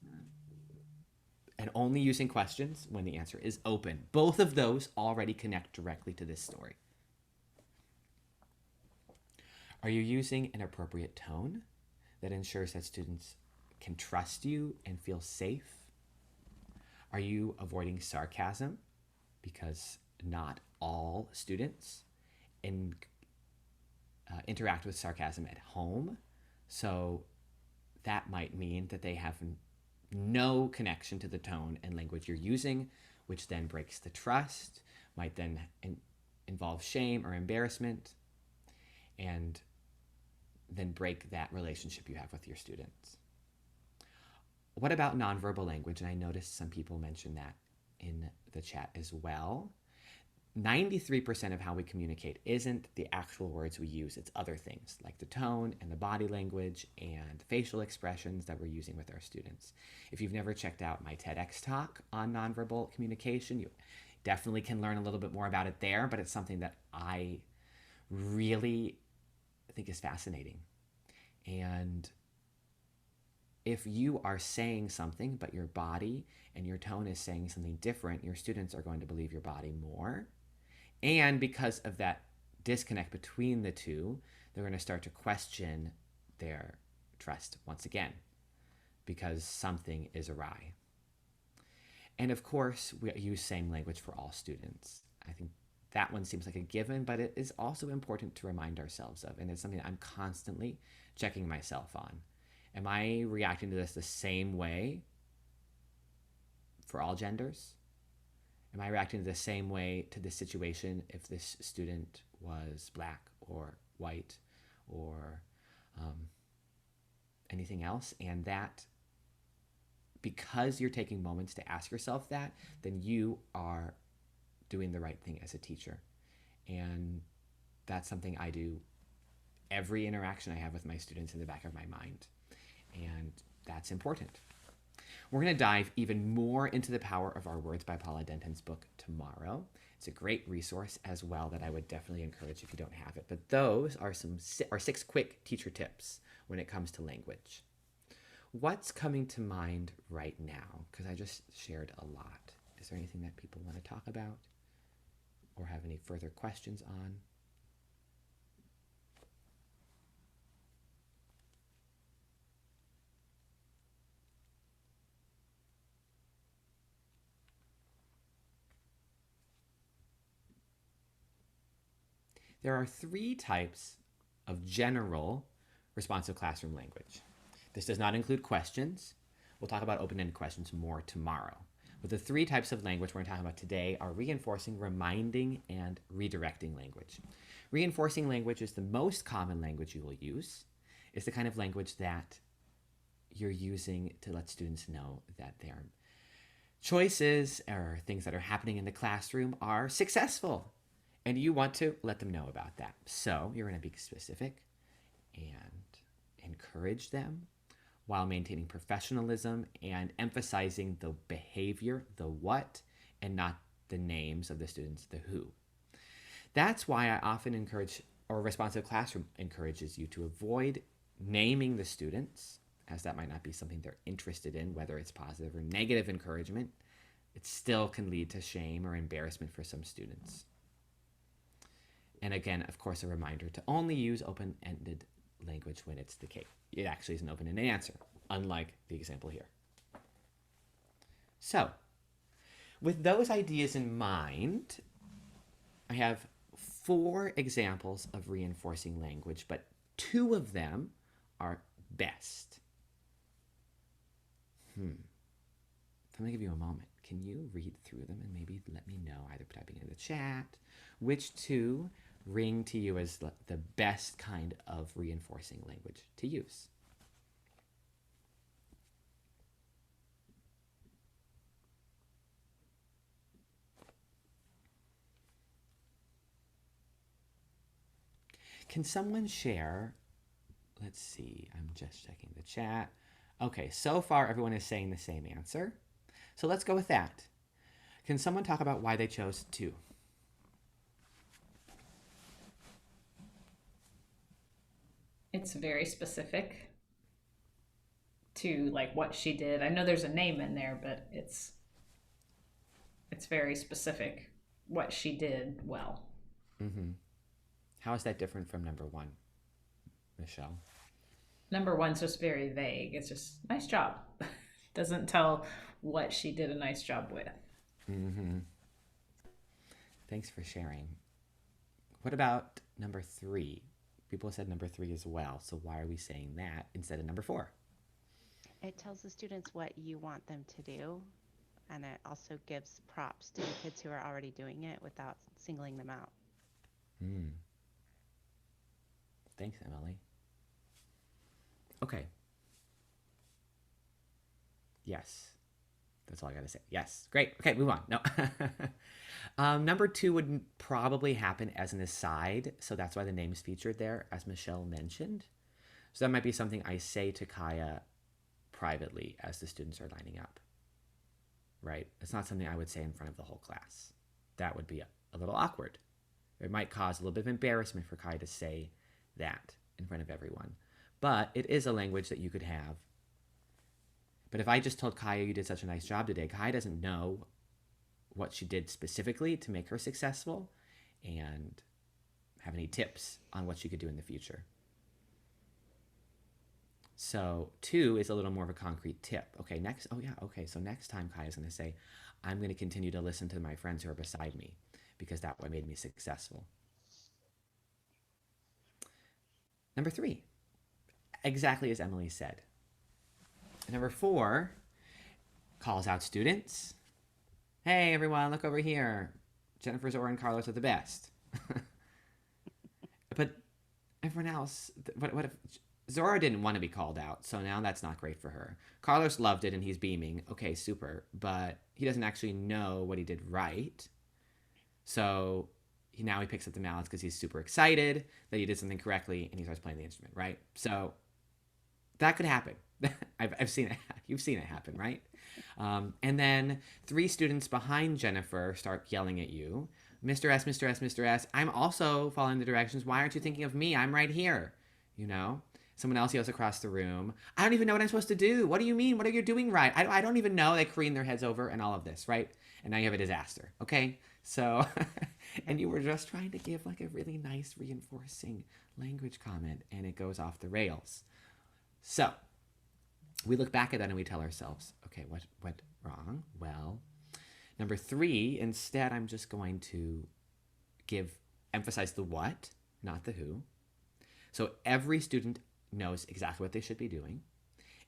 and only using questions when the answer is open? Both of those already connect directly to this story. Are you using an appropriate tone that ensures that students can trust you and feel safe? Are you avoiding sarcasm? Because not all students interact with sarcasm at home. So that might mean that they have no connection to the tone and language you're using, which then breaks the trust, might then involve shame or embarrassment, and then break that relationship you have with your students. What about nonverbal language? And I noticed some people mention that in the chat as well. 93% of how we communicate isn't the actual words we use, it's other things like the tone and the body language and facial expressions that we're using with our students. If you've never checked out my TEDx talk on nonverbal communication, you definitely can learn a little bit more about it there, but it's something that I really think is fascinating. And if you are saying something, but your body and your tone is saying something different, your students are going to believe your body more. And because of that disconnect between the two, they're going to start to question their trust once again, because something is awry. And of course, we use same language for all students. I think that one seems like a given, but it is also important to remind ourselves of, and it's something that I'm constantly checking myself on. Am I reacting to this the same way for all genders? Am I reacting the same way to this situation if this student was Black or white or anything else? And that, because you're taking moments to ask yourself that, then you are doing the right thing as a teacher. And that's something I do every interaction I have with my students in the back of my mind. And that's important. We're going to dive even more into the power of our words by Paula Denton's book tomorrow. It's a great resource as well that I would definitely encourage if you don't have it. But those are six quick teacher tips when it comes to language. What's coming to mind right now? Because I just shared a lot. Is there anything that people want to talk about or have any further questions on? There are 3 types of general responsive classroom language. This does not include questions. We'll talk about open-ended questions more tomorrow. But the 3 types of language we're talking about today are reinforcing, reminding, and redirecting language. Reinforcing language is the most common language you will use. It's the kind of language that you're using to let students know that their choices or things that are happening in the classroom are successful. And you want to let them know about that. So you're going to be specific and encourage them while maintaining professionalism and emphasizing the behavior, the what, and not the names of the students, the who. That's why I often encourage, or responsive classroom encourages you to avoid naming the students, as that might not be something they're interested in, whether it's positive or negative encouragement. It still can lead to shame or embarrassment for some students. And again, of course, a reminder to only use open-ended language when it's the case. It actually is an open-ended answer, unlike the example here. So, with those ideas in mind, I have 4 examples of reinforcing language, but 2 of them are best. I'm going to give you a moment. Can you read through them and maybe let me know, either typing in the chat, which 2 ring to you as the best kind of reinforcing language to use? Can someone share? Let's see. I'm just checking the chat. Okay, so far everyone is saying the same answer. So let's go with that. Can someone talk about why they chose 2? It's very specific to like what she did. I know there's a name in there, but it's very specific what she did well. Mm-hmm. How is that different from number 1, Michelle? Number 1's just very vague. It's just nice job. Doesn't tell what she did a nice job with. Mm-hmm. Thanks for sharing. What about number 3? People said number 3 as well. So why are we saying that instead of number 4? It tells the students what you want them to do, and it also gives props to the kids who are already doing it without singling them out. Thanks, Emily. Okay. Yes. That's all I got to say. Yes. Great. Okay, move on. No. Number 2 would probably happen as an aside, so that's why the name's featured there, as Michelle mentioned. So that might be something I say to Kaya privately as the students are lining up. Right? It's not something I would say in front of the whole class. That would be a little awkward. It might cause a little bit of embarrassment for Kaya to say that in front of everyone. But it is a language that you could have. But if I just told Kaya you did such a nice job today, Kaya doesn't know what she did specifically to make her successful and have any tips on what she could do in the future. So 2 is a little more of a concrete tip. Okay, next, so next time Kaya's going to say, I'm going to continue to listen to my friends who are beside me because that made me successful. Number 3, exactly as Emily said. Number 4 calls out students. Hey, everyone, look over here. Jennifer, Zora, and Carlos are the best. But everyone else, what if Zora didn't want to be called out, so now that's not great for her. Carlos loved it and he's beaming. Okay, super. But he doesn't actually know what he did right. So now he picks up the mallets because he's super excited that he did something correctly and he starts playing the instrument, right? So that could happen. I've seen it. You've seen it happen, right? And then 3 students behind Jennifer start yelling at you. Mr. S, Mr. S, Mr. S, I'm also following the directions. Why aren't you thinking of me? I'm right here. You know? Someone else yells across the room. I don't even know what I'm supposed to do. What do you mean? What are you doing right? I don't even know. They careen their heads over and all of this, right? And now you have a disaster, okay? So, and you were just trying to give like a really nice reinforcing language comment and it goes off the rails. So, we look back at that and we tell ourselves, okay, what went wrong? Well, number 3, instead I'm just going to emphasize the what, not the who. So every student knows exactly what they should be doing.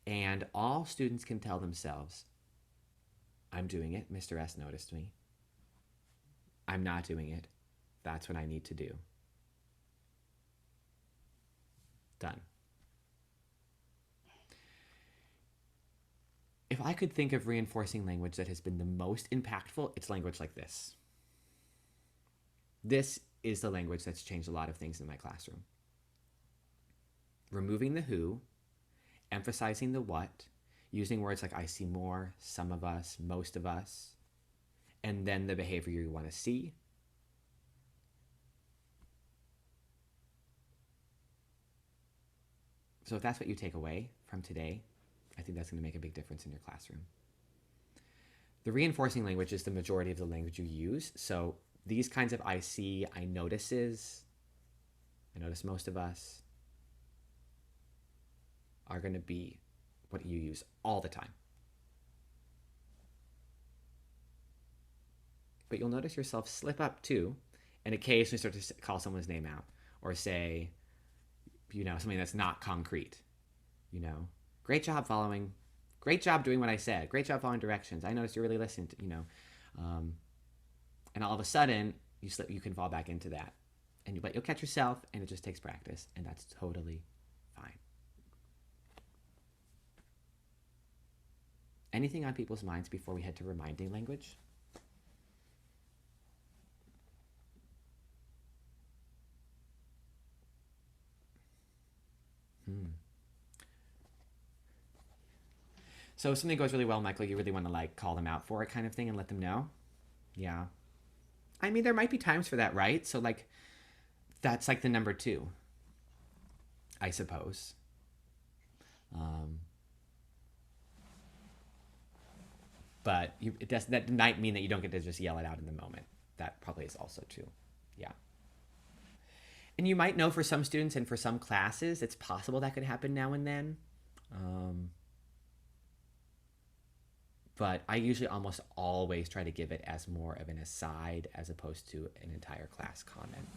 And all students can tell themselves, I'm doing it. Mr. S noticed me. I'm not doing it. That's what I need to do. Done. If I could think of reinforcing language that has been the most impactful, it's language like this. This is the language that's changed a lot of things in my classroom. Removing the who, emphasizing the what, using words like I see more, some of us, most of us, and then the behavior you want to see. So if that's what you take away from today, I think that's going to make a big difference in your classroom. The reinforcing language is the majority of the language you use. So these kinds of I see, I notices, I notice most of us, are going to be what you use all the time. But you'll notice yourself slip up too and occasionally start to call someone's name out or say, something that's not concrete. Great job following. Great job doing what I said. Great job following directions. I noticed you're really listening to, and all of a sudden you can fall back into that. But you'll catch yourself and it just takes practice and that's totally fine. Anything on people's minds before we head to reminding language? So if something goes really well, Michael, you really want to like call them out for it kind of thing and let them know? Yeah. I mean, there might be times for that, right? So like, that's like the number 2, I suppose. But that might mean that you don't get to just yell it out in the moment. That probably is also true. Yeah. And you might know for some students and for some classes, it's possible that could happen now and then. But I usually almost always try to give it as more of an aside as opposed to an entire class comment.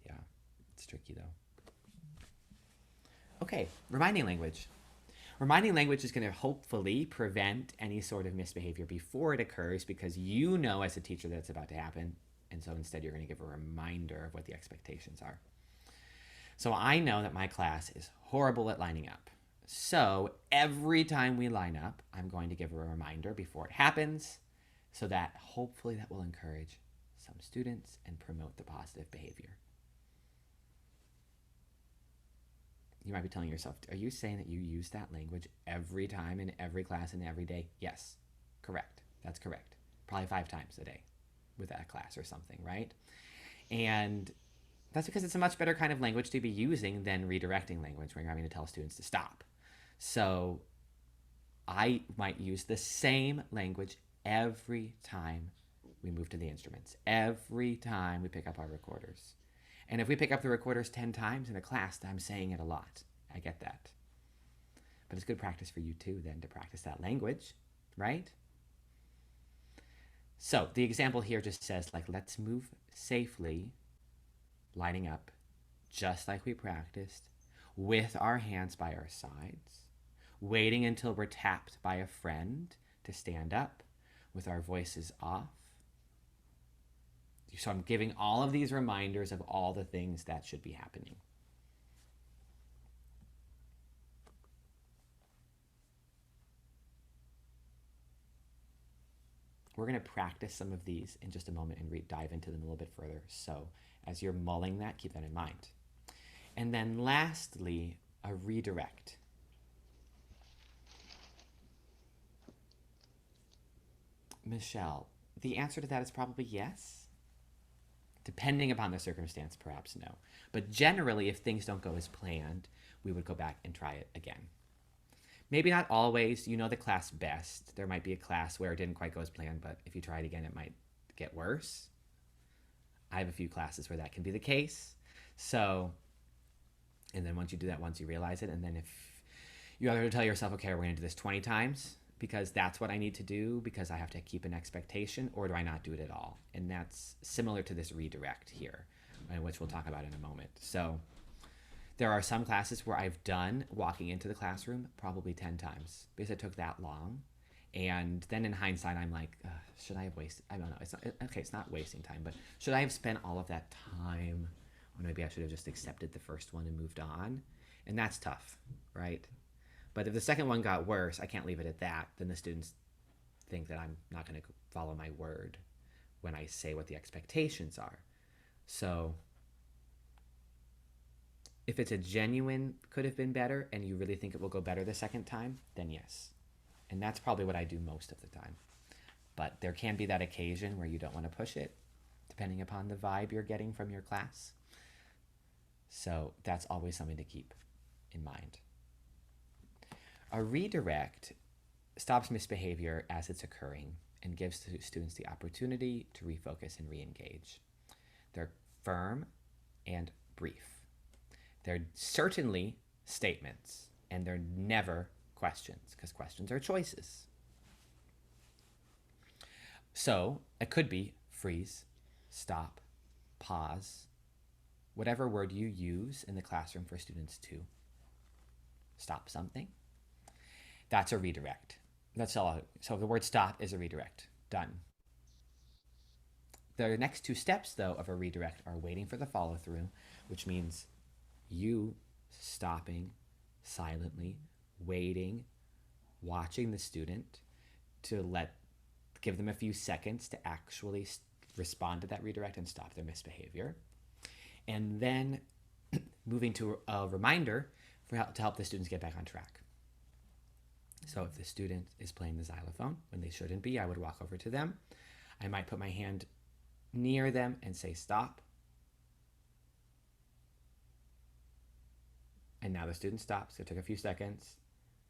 Yeah, it's tricky though. Okay, reminding language. Reminding language is going to hopefully prevent any sort of misbehavior before it occurs because you know as a teacher that it's about to happen. And so instead you're going to give a reminder of what the expectations are. So I know that my class is horrible at lining up. So every time we line up, I'm going to give a reminder before it happens so that hopefully that will encourage some students and promote the positive behavior. You might be telling yourself, are you saying that you use that language every time in every class and every day? Yes, correct. That's correct. Probably 5 times a day with that class or something, right? And that's because it's a much better kind of language to be using than redirecting language where you're having to tell students to stop. So I might use the same language every time we move to the instruments, every time we pick up our recorders. And if we pick up the recorders 10 times in a class, I'm saying it a lot. I get that. But it's good practice for you too then to practice that language, right? So the example here just says like, let's move safely, lining up just like we practiced, with our hands by our sides, waiting until we're tapped by a friend to stand up with our voices off. So I'm giving all of these reminders of all the things that should be happening. We're going to practice some of these in just a moment and dive into them a little bit further. So as you're mulling that, keep that in mind. And then lastly, a redirect. Michelle, the answer to that is probably yes. Depending upon the circumstance, perhaps no. But generally, if things don't go as planned, we would go back and try it again. Maybe not always. You know the class best. There might be a class where it didn't quite go as planned, but if you try it again, it might get worse. I have a few classes where that can be the case. So, and then once you do that, once you realize it, and then if you either tell yourself, okay, we're going to do this 20 times because that's what I need to do because I have to keep an expectation, or do I not do it at all? And that's similar to this redirect here, which we'll talk about in a moment. So there are some classes where I've done walking into the classroom probably 10 times because it took that long. And then in hindsight, I'm like, should I have wasted? I don't know. It's not, okay, it's not wasting time, but should I have spent all of that time? Or maybe I should have just accepted the first one and moved on. And that's tough, right? But if the second one got worse, I can't leave it at that. Then the students think that I'm not going to follow my word when I say what the expectations are. So if it's a genuine could have been better and you really think it will go better the second time, then yes. And that's probably what I do most of the time. But there can be that occasion where you don't want to push it, depending upon the vibe you're getting from your class. So that's always something to keep in mind. A redirect stops misbehavior as it's occurring and gives students the opportunity to refocus and re-engage. They're firm and brief. They're certainly statements, and they're never questions, because questions are choices. So it could be freeze, stop, pause, whatever word you use in the classroom for students to stop something. That's a redirect. That's all. So the word stop is a redirect. Done. The next 2 steps, though, of a redirect are waiting for the follow-through, which means you stopping silently, waiting, watching the student to give them a few seconds to actually respond to that redirect and stop their misbehavior. And then moving to a reminder to help the students get back on track. So if the student is playing the xylophone when they shouldn't be, I would walk over to them. I might put my hand near them and say stop. And now the student stops. It took a few seconds.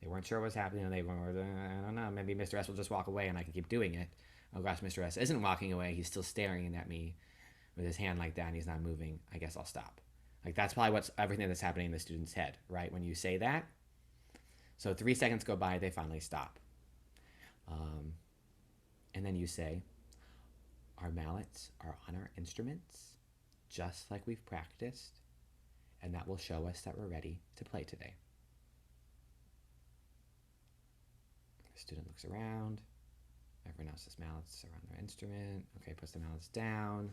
They weren't sure what was happening. And they were, I don't know, maybe Mr. S will just walk away and I can keep doing it. Oh gosh, Mr. S isn't walking away. He's still staring at me with his hand like that and he's not moving. I guess I'll stop. Like that's probably what's everything that's happening in the student's head, right? When you say that. So 3 seconds go by, they finally stop. And then you say, our mallets are on our instruments, just like we've practiced, and that will show us that we're ready to play today. The student looks around. Everyone else's mallets are on their instrument. Okay, puts the mallets down.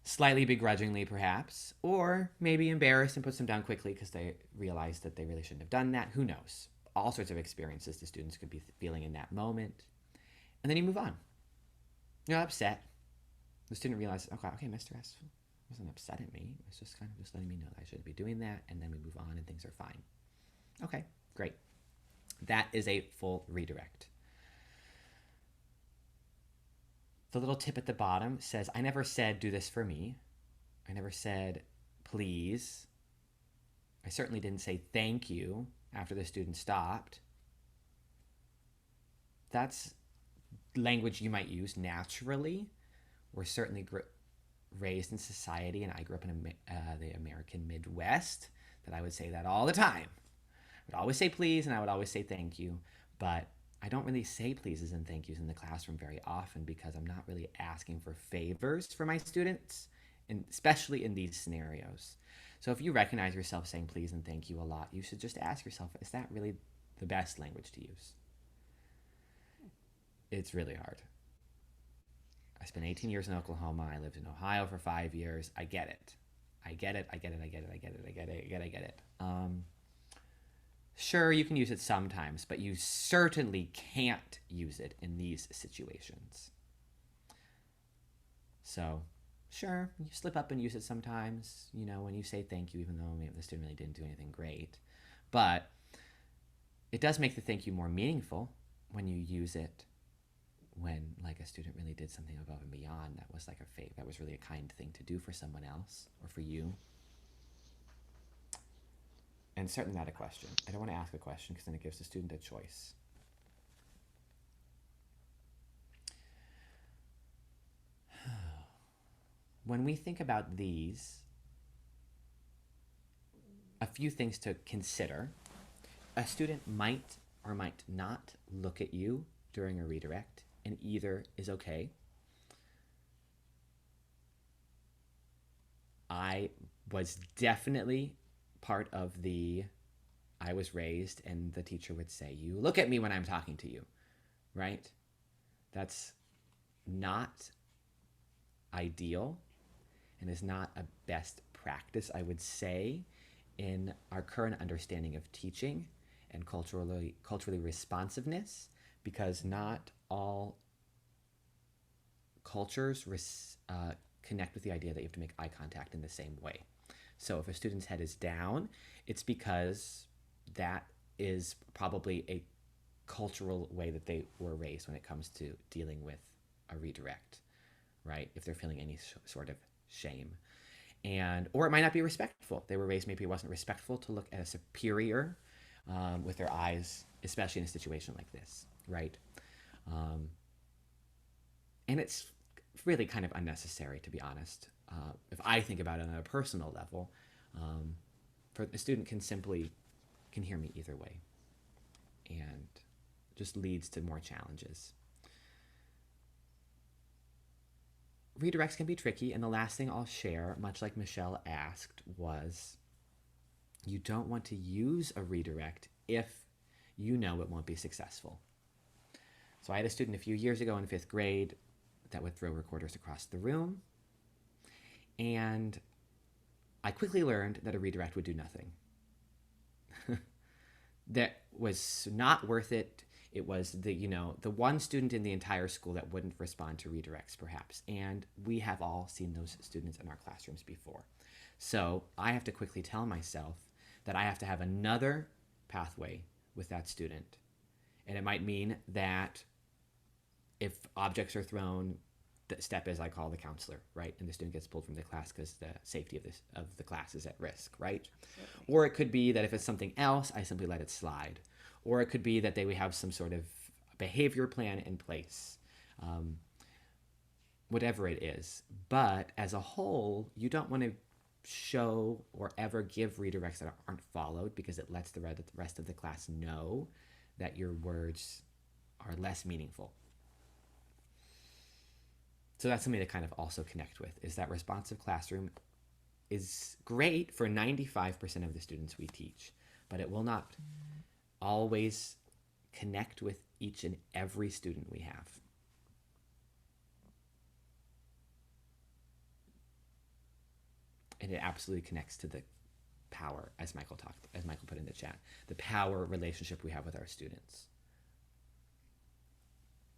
Slightly begrudgingly, perhaps, or maybe embarrassed and puts them down quickly because they realize that they really shouldn't have done that. Who knows? All sorts of experiences the students could be feeling in that moment. And then you move on. You're not upset. The student realizes, okay, Mr. S wasn't upset at me. It was just kind of just letting me know that I shouldn't be doing that. And then we move on and things are fine. Okay, great. That is a full redirect. The little tip at the bottom says, I never said, do this for me. I never said, please. I certainly didn't say thank you after the student stopped. That's language you might use naturally. We're certainly raised in society, and I grew up in the American Midwest, that I would say that all the time. I would always say please, and I would always say thank you, but I don't really say pleases and thank yous in the classroom very often because I'm not really asking for favors for my students, and especially in these scenarios. So if you recognize yourself saying please and thank you a lot, you should just ask yourself, is that really the best language to use? It's really hard. I spent 18 years in Oklahoma. I lived in Ohio for 5 years. I get it. I get it. Sure, you can use it sometimes, but you certainly can't use it in these situations. So, sure, you slip up and use it sometimes, when you say thank you, even though maybe the student really didn't do anything great. But it does make the thank you more meaningful when you use it when like a student really did something above and beyond that was like that was really a kind thing to do for someone else or for you. And certainly not a question. I don't want to ask a question because then it gives the student a choice. When we think about these, a few things to consider. A student might or might not look at you during a redirect, and either is okay. I was definitely part of I was raised and the teacher would say, you look at me when I'm talking to you, right? That's not ideal and is not a best practice, I would say, in our current understanding of teaching and culturally responsiveness, because not all cultures connect with the idea that you have to make eye contact in the same way. So if a student's head is down, it's because that is probably a cultural way that they were raised when it comes to dealing with a redirect, right? If they're feeling any sort of shame. Or it might not be respectful. They were raised, maybe it wasn't respectful to look at a superior with their eyes, especially in a situation like this, right? And it's really kind of unnecessary, to be honest. If I think about it on a personal level, for the student can hear me either way, and just leads to more challenges. Redirects can be tricky, and the last thing I'll share, much like Michelle asked, was you don't want to use a redirect if you know it won't be successful. So I had a student a few years ago in 5th grade that would throw recorders across the room, and I quickly learned that a redirect would do nothing. That was not worth it. It was the one student in the entire school that wouldn't respond to redirects, perhaps. And we have all seen those students in our classrooms before. So I have to quickly tell myself that I have to have another pathway with that student. And it might mean that if objects are thrown, the step is I call the counselor, right? And the student gets pulled from the class because the safety of the class is at risk, right? Absolutely. Or it could be that if it's something else, I simply let it slide. Or it could be that we have some sort of behavior plan in place, whatever it is. But as a whole, you don't want to show or ever give redirects that aren't followed, because it lets the rest of the class know that your words are less meaningful. So that's something to kind of also connect with, is that responsive classroom is great for 95% of the students we teach, but it will not always connect with each and every student we have. And it absolutely connects to the power, as Michael put in the chat, the power relationship we have with our students.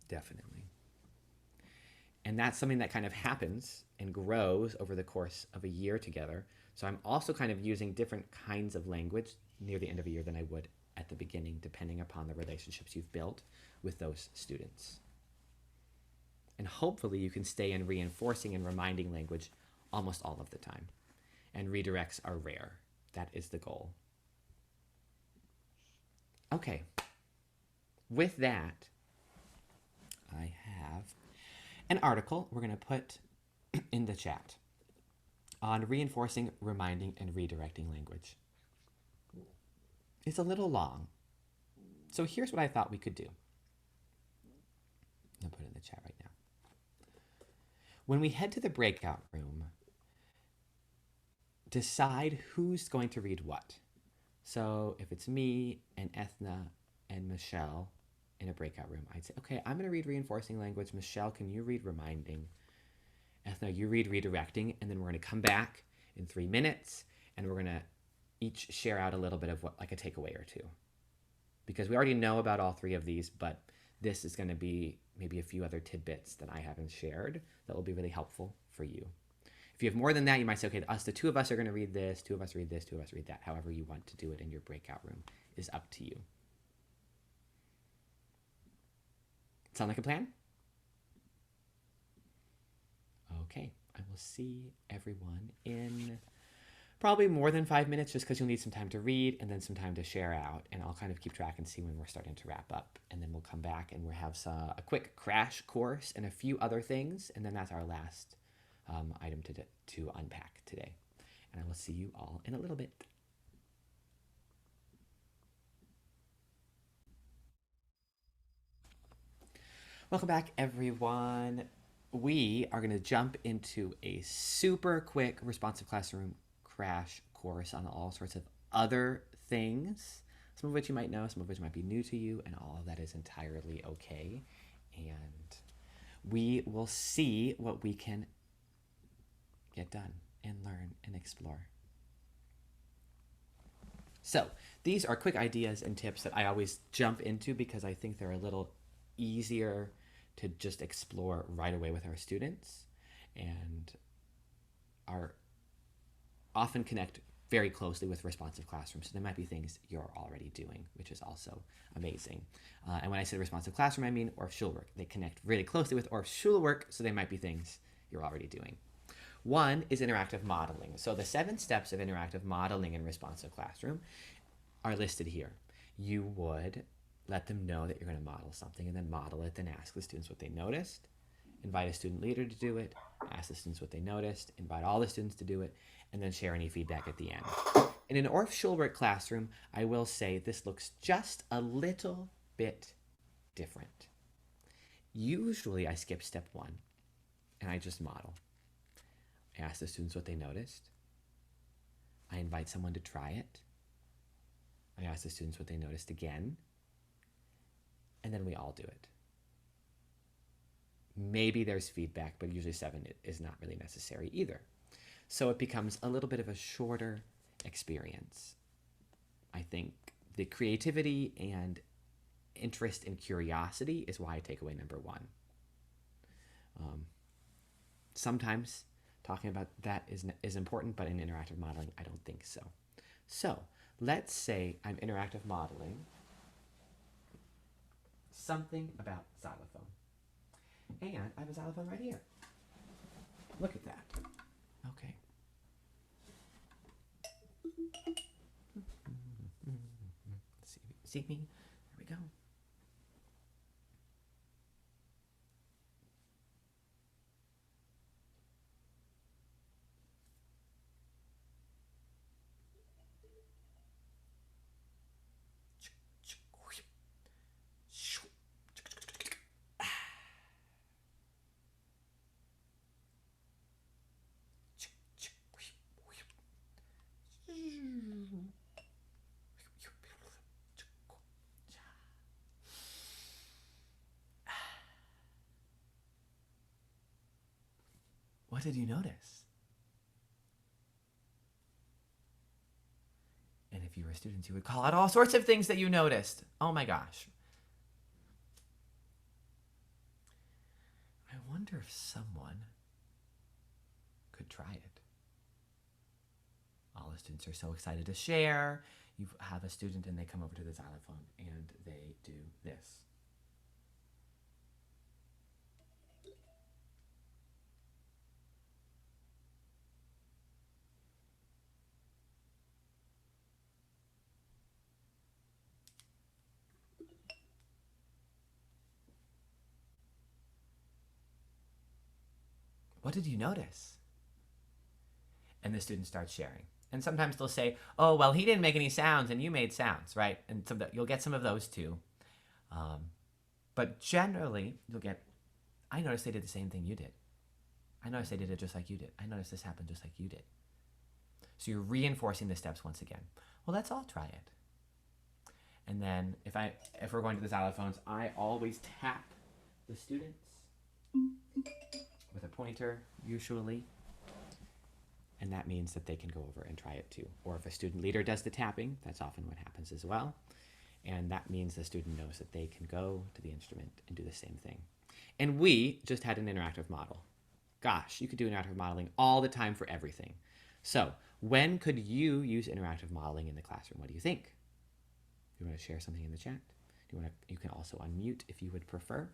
Definitely. And that's something that kind of happens and grows over the course of a year together. So I'm also kind of using different kinds of language near the end of a year than I would at the beginning, depending upon the relationships you've built with those students. And hopefully you can stay in reinforcing and reminding language almost all of the time. And redirects are rare. That is the goal. Okay. With that, I have an article we're going to put in the chat on reinforcing, reminding, and redirecting language. It's a little long. So here's what I thought we could do. I'll put it in the chat right now. When we head to the breakout room, decide who's going to read what. So if it's me and Ethna and Michelle in a breakout room, I'd say, okay, I'm going to read reinforcing language. Michelle, can you read reminding? Ethna, you read redirecting. And then we're going to come back in 3 minutes and we're going to each share out a little bit of what, like a takeaway or two. Because we already know about all 3 of these, but this is going to be maybe a few other tidbits that I haven't shared that will be really helpful for you. If you have more than that, you might say, okay, the 2 of us are going to read this, 2 of us read this, 2 of us read that. However you want to do it in your breakout room is up to you. Sound like a plan? Okay, I will see everyone in probably more than 5 minutes, just because you'll need some time to read and then some time to share out. And I'll kind of keep track and see when we're starting to wrap up. And then we'll come back and we'll have a quick crash course and a few other things. And then that's our last item to unpack today. And I will see you all in a little bit. Welcome back, everyone. We are going to jump into a super quick responsive classroom crash course on all sorts of other things, some of which you might know, some of which might be new to you, and all of that is entirely okay. And we will see what we can get done and learn and explore. So these are quick ideas and tips that I always jump into because I think they're a little easier to just explore right away with our students and are often connect very closely with responsive classrooms. So there might be things you're already doing, which is also amazing. And when I say responsive classroom, I mean Orff Schulwerk. They connect really closely with Orff Schulwerk, so they might be things you're already doing. One is interactive modeling. So the 7 steps of interactive modeling in responsive classroom are listed here. You would let them know that you're going to model something and then model it, then ask the students what they noticed, invite a student leader to do it, ask the students what they noticed, invite all the students to do it, and then share any feedback at the end. In an Orff Schulwerk classroom, I will say this looks just a little bit different. Usually I skip step 1 and I just model. I ask the students what they noticed. I invite someone to try it. I ask the students what they noticed again. And then we all do it. Maybe there's feedback, but usually 7 is not really necessary either. So it becomes a little bit of a shorter experience. I think the creativity and interest and curiosity is why I take away number 1. Sometimes talking about that is important, but in interactive modeling, I don't think so. So let's say I'm interactive modeling something about xylophone. And I have a xylophone right here. Look at that. Okay. See me? There we go. What did you notice? And if you were students, you would call out all sorts of things that you noticed. Oh my gosh. I wonder if someone could try it. All the students are so excited to share. You have a student and they come over to the xylophone and they do this. What did you notice? And the student starts sharing. And sometimes they'll say, oh, well, he didn't make any sounds and you made sounds, right? And you'll get some of those too. But generally, you'll get, I noticed they did the same thing you did. I noticed they did it just like you did. I noticed this happened just like you did. So you're reinforcing the steps once again. Well, let's all try it. And then if we're going to the xylophones, I always tap the students with a pointer, usually. And that means that they can go over and try it too. Or if a student leader does the tapping, that's often what happens as well. And that means the student knows that they can go to the instrument and do the same thing. And we just had an interactive model. Gosh, you could do interactive modeling all the time for everything. So when could you use interactive modeling in the classroom? What do you think? You want to share something in the chat? You can also unmute if you would prefer.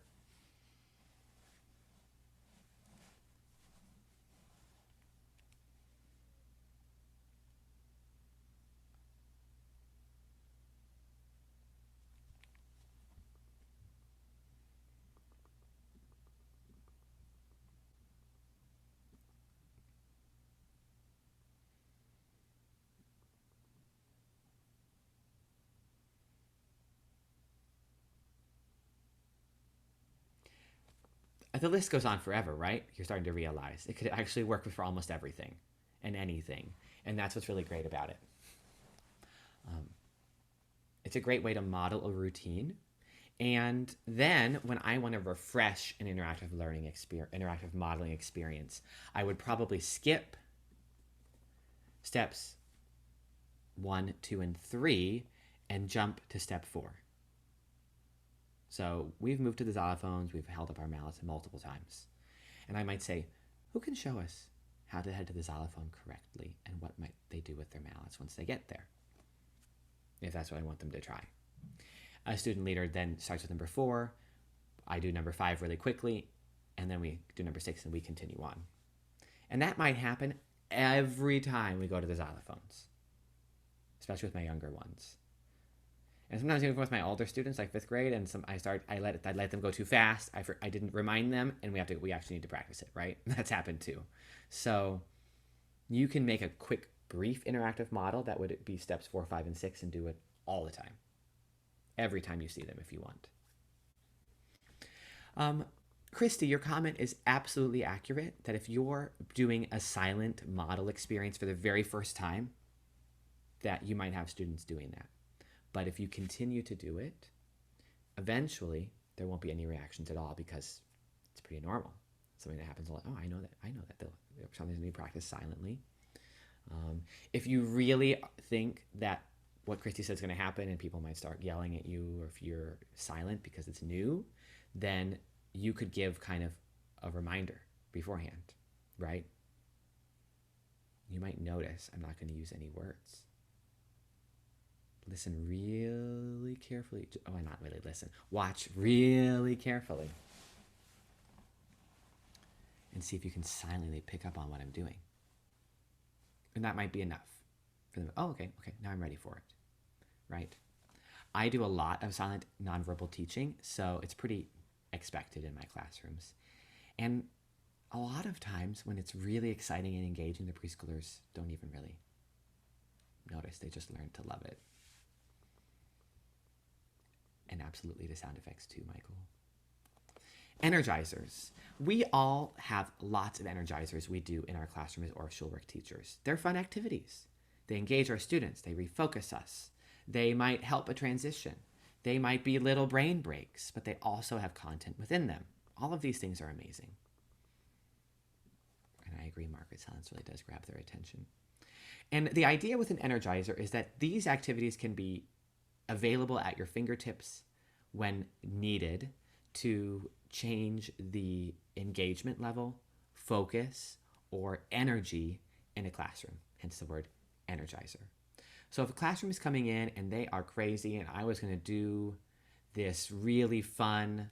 The list goes on forever, right? You're starting to realize it could actually work for almost everything and anything. And that's what's really great about it. It's a great way to model a routine. And then when I want to refresh an interactive modeling experience, I would probably skip steps 1, 2, and 3 and jump to step 4. So we've moved to the xylophones, we've held up our mallets multiple times. And I might say, who can show us how to head to the xylophone correctly and what might they do with their mallets once they get there? If that's what I want them to try. A student leader then starts with number 4. I do number 5 really quickly, and then we do number 6 and we continue on. And that might happen every time we go to the xylophones, especially with my younger ones. And sometimes even with my older students, like 5th grade, and I let them go too fast. I didn't remind them, and we actually need to practice it, right? That's happened too. So you can make a quick, brief interactive model that would be steps 4, 5, and 6, and do it all the time, every time you see them, if you want. Christy, your comment is absolutely accurate. That if you're doing a silent model experience for the very first time, that you might have students doing that. But if you continue to do it, eventually there won't be any reactions at all because it's pretty normal. Something that happens a lot. Oh, I know that. Something's going to be practiced silently. If you really think that what Christy says is going to happen and people might start yelling at you, or if you're silent because it's new, then you could give kind of a reminder beforehand, right? you might notice I'm not going to use any words. Listen really carefully. Oh, not really listen. Watch really carefully. And see if you can silently pick up on what I'm doing. And that might be enough for them. Oh, okay, now I'm ready for it, right? I do a lot of silent nonverbal teaching, so it's pretty expected in my classrooms. And a lot of times when it's really exciting and engaging, the preschoolers don't even really notice. They just learn to love it. And absolutely the sound effects too, Michael. Energizers. We all have lots of energizers we do in our classroom as Orff Schulwerk teachers. They're fun activities. They engage our students. They refocus us. They might help a transition. They might be little brain breaks, but they also have content within them. All of these things are amazing. And I agree, Margaret's silence really does grab their attention. And the idea with an energizer is that these activities can be available at your fingertips when needed to change the engagement level, focus, or energy in a classroom, hence the word energizer. So if a classroom is coming in and they are crazy and I was going to do this really fun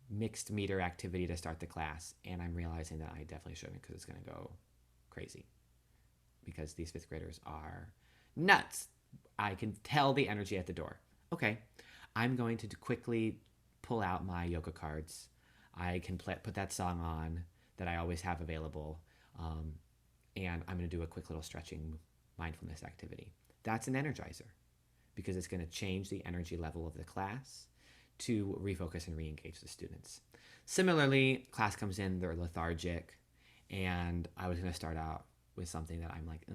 mixed meter activity to start the class, and I'm realizing that I definitely shouldn't because it's going to go crazy because these fifth graders are nuts. I can tell the energy at the door. Okay, I'm going to quickly pull out my yoga cards. I can put that song on that I always have available, and I'm going to do a quick little stretching mindfulness activity. That's an energizer because it's going to change the energy level of the class to refocus and re-engage the students. Similarly, class comes in, they're lethargic, and I was going to start out with something that I'm like, oh,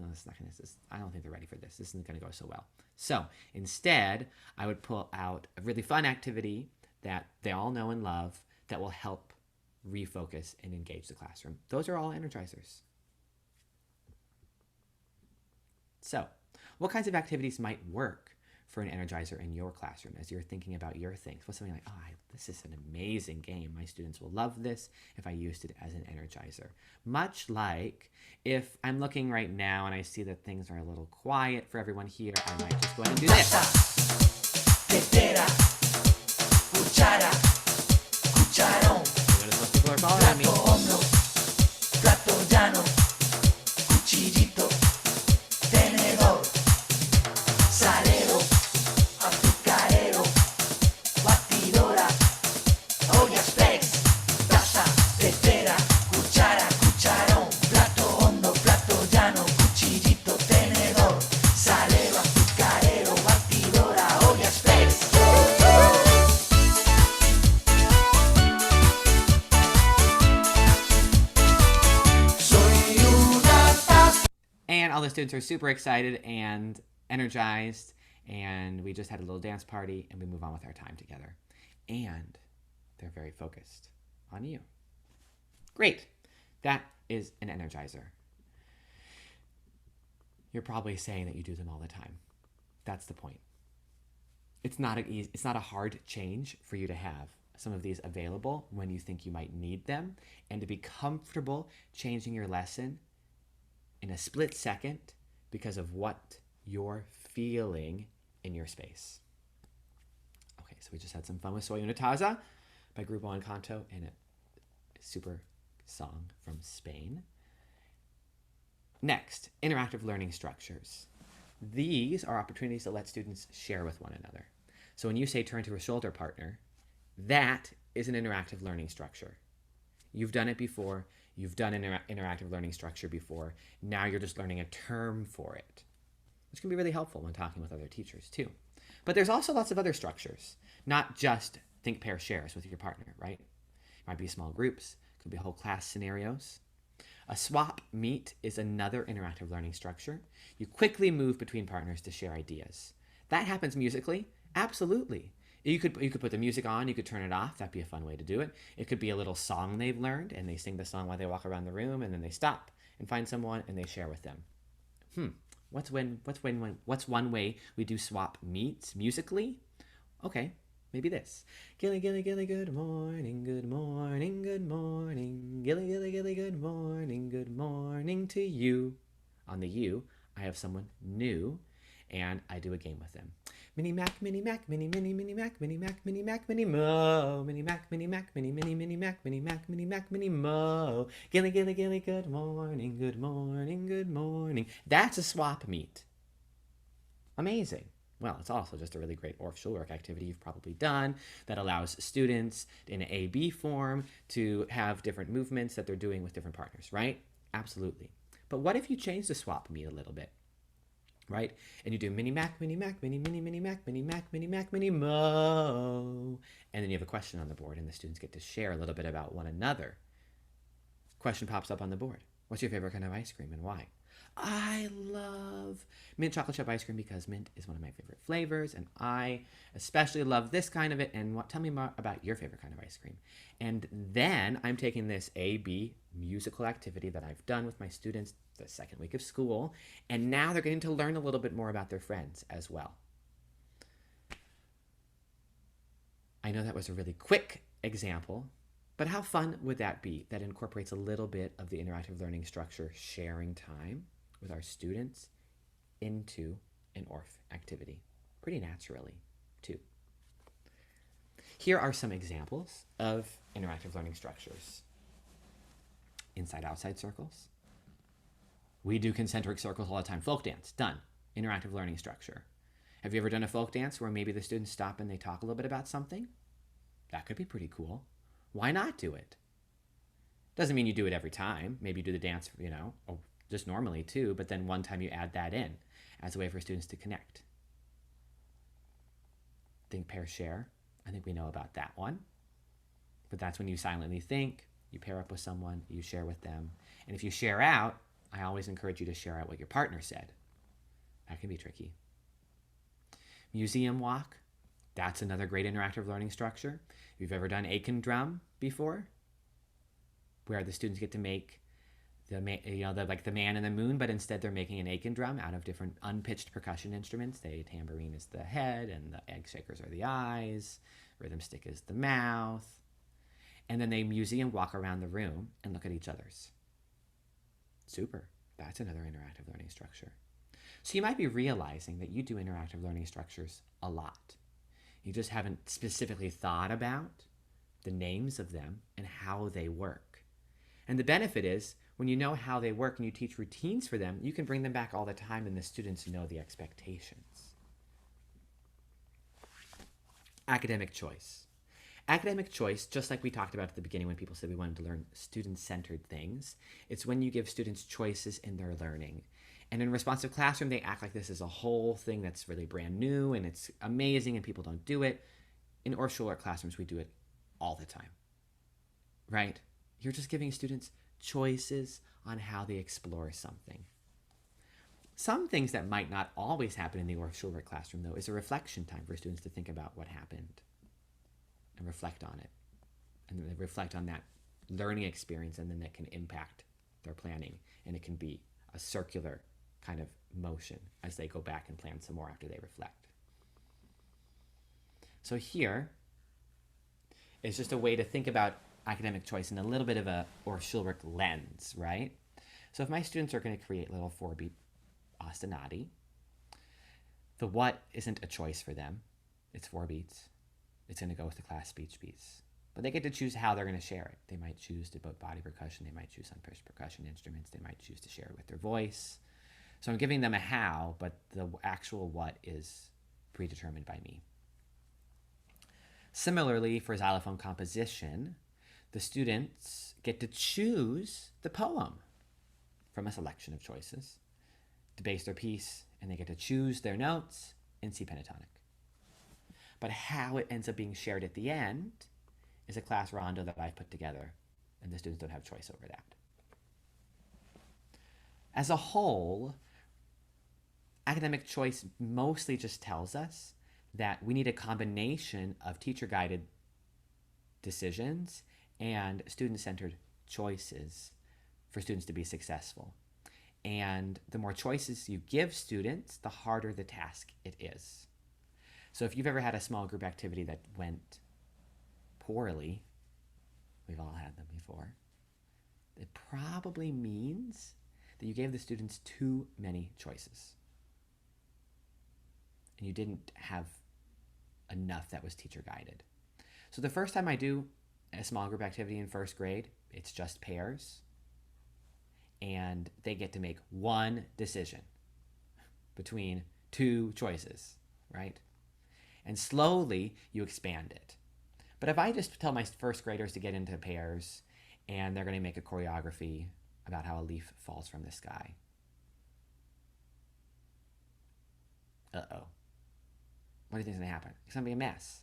I don't think they're ready for this. This isn't going to go so well. So instead, I would pull out a really fun activity that they all know and love that will help refocus and engage the classroom. Those are all energizers. So, what kinds of activities might work for an energizer in your classroom as you're thinking about your things? What's something like, this is an amazing game. My students will love this if I used it as an energizer. Much like if I'm looking right now and I see that things are a little quiet for everyone here, I might just go ahead and do this. Tetera, cuchara, cucharón. Notice most people are following me. Plato llano, cuchillito, tenedor, salero, azucarero, batidora, ollas flex, taza, tetera, cuchara, cucharón, plato hondo, plato llano, cuchillito, tenedor, salero, azucarero, batidora, ollas flex. And all the students are super excited and energized, and we just had a little dance party, and we move on with our time together. And they're very focused on you. Great. That is an energizer. You're probably saying that you do them all the time. That's the point. It's not a hard change for you to have some of these available when you think you might need them, and to be comfortable changing your lesson in a split second because of what you're feeling in your space. Okay, so we just had some fun with Soy Una Taza by Grupo Encanto and a super song from Spain. Next, interactive learning structures. These are opportunities to let students share with one another. So when you say turn to a shoulder partner, that is an interactive learning structure. You've done it before. You've done an interactive learning structure before. Now you're just learning a term for it, which can be really helpful when talking with other teachers too. But there's also lots of other structures, not just think, pair, shares with your partner, right? It might be small groups, could be whole class scenarios. A swap meet is another interactive learning structure. You quickly move between partners to share ideas. That happens musically, absolutely. You could put the music on, you could turn it off. That'd be a fun way to do it. It could be a little song they've learned, and they sing the song while they walk around the room, and then they stop and find someone and they share with them. What's one way we do swap meets musically? Okay, maybe this. Gilly, gilly, gilly, good morning, good morning, good morning. Gilly, gilly, gilly, good morning to you. On the U, I have someone new, and I do a game with them. Mini Mac, Mini Mac, Mini Mini Mini Mac, Mini Mac, Mini Mac, Mini Mo, Mini Mac, Mini Mac, Mini Mini Mini Mac, Mini Mac, Mini Mac, Mini Mo. Gilly, Gilly, Gilly, good morning, good morning, good morning. That's a swap meet. Amazing. Well, it's also just a really great Orff Schulwerk activity you've probably done that allows students in an A-B form to have different movements that they're doing with different partners, right? Absolutely. But what if you change the swap meet a little bit, right? And you do Mini Mac, Mini Mac, Mini Mini Mini Mac, Mini Mac, Mini Mac, Mini Mo. And then you have a question on the board and the students get to share a little bit about one another. Question pops up on the board. What's your favorite kind of ice cream and why? I love mint chocolate chip ice cream because mint is one of my favorite flavors, and I especially love this kind of it. And tell me more about your favorite kind of ice cream. And then I'm taking this A-B musical activity that I've done with my students the second week of school, and now they're getting to learn a little bit more about their friends as well. I know that was a really quick example, but how fun would that be? That incorporates a little bit of the interactive learning structure, sharing time with our students into an Orff activity, pretty naturally, too. Here are some examples of interactive learning structures. Inside-outside circles. We do concentric circles all the time. Folk dance, done. Interactive learning structure. Have you ever done a folk dance where maybe the students stop and they talk a little bit about something? That could be pretty cool. Why not do it? Doesn't mean you do it every time. Maybe you do the dance, just normally too, but then one time you add that in as a way for students to connect. Think, pair, share. I think we know about that one. But that's when you silently think, you pair up with someone, you share with them. And if you share out, I always encourage you to share out what your partner said. That can be tricky. Museum walk. That's another great interactive learning structure. If you've ever done Aiken drum before, where the students get to make the man in the moon, but instead they're making an Aiken drum out of different unpitched percussion instruments. The tambourine is the head, and the egg shakers are the eyes. Rhythm stick is the mouth. And then they museum walk around the room and look at each other's. Super. That's another interactive learning structure. So you might be realizing that you do interactive learning structures a lot. You just haven't specifically thought about the names of them and how they work. And the benefit is, when you know how they work and you teach routines for them, you can bring them back all the time and the students know the expectations. Academic choice. Academic choice, just like we talked about at the beginning when people said we wanted to learn student-centered things, it's when you give students choices in their learning. And in responsive classroom, they act like this is a whole thing that's really brand new and it's amazing and people don't do it. In Orff Schulwerk classrooms, we do it all the time, right? You're just giving students choices on how they explore something. Some things that might not always happen in the Orff Schulwerk classroom, though, is a reflection time for students to think about what happened and reflect on it. And then they reflect on that learning experience, and then that can impact their planning. And it can be a circular kind of motion as they go back and plan some more after they reflect. So here is just a way to think about academic choice in a little bit of a Orff Schulwerk lens, right? So if my students are going to create little 4-beat ostinati, the what isn't a choice for them. It's 4 beats. It's going to go with the class speech beats. But they get to choose how they're going to share it. They might choose to put body percussion. They might choose unpitched percussion instruments. They might choose to share it with their voice. So I'm giving them a how, but the actual what is predetermined by me. Similarly, for xylophone composition, the students get to choose the poem from a selection of choices to base their piece, and they get to choose their notes in C pentatonic. But how it ends up being shared at the end is a class rondo that I've put together, and the students don't have choice over that. As a whole, academic choice mostly just tells us that we need a combination of teacher-guided decisions and student-centered choices for students to be successful. And the more choices you give students, the harder the task it is. So if you've ever had a small group activity that went poorly, we've all had them before, it probably means that you gave the students too many choices. And you didn't have enough that was teacher guided. So the first time I do a small group activity in first grade, it's just pairs. And they get to make one decision between two choices, right? And slowly you expand it. But if I just tell my first graders to get into pairs and they're going to make a choreography about how a leaf falls from the sky, uh-oh. What do you think is going to happen? It's going to be a mess.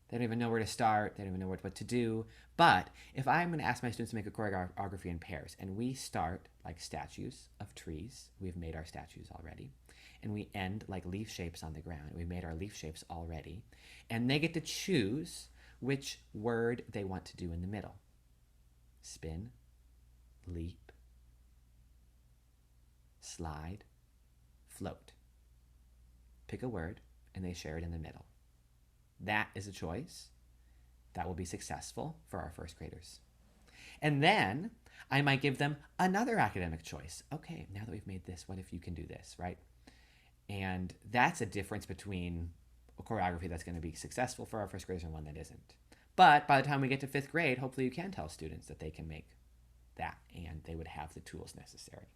They don't even know where to start. They don't even know what to do. But if I'm going to ask my students to make a choreography in pairs, and we start like statues of trees, we've made our statues already, and we end like leaf shapes on the ground. We've made our leaf shapes already. And they get to choose which word they want to do in the middle. Spin, leap, slide, float. Pick a word, and they share it in the middle. That is a choice that will be successful for our first graders. And then I might give them another academic choice. Okay, now that we've made this, what if you can do this, right? And that's a difference between a choreography that's going to be successful for our first graders and one that isn't. But by the time we get to fifth grade, hopefully you can tell students that they can make that and they would have the tools necessary.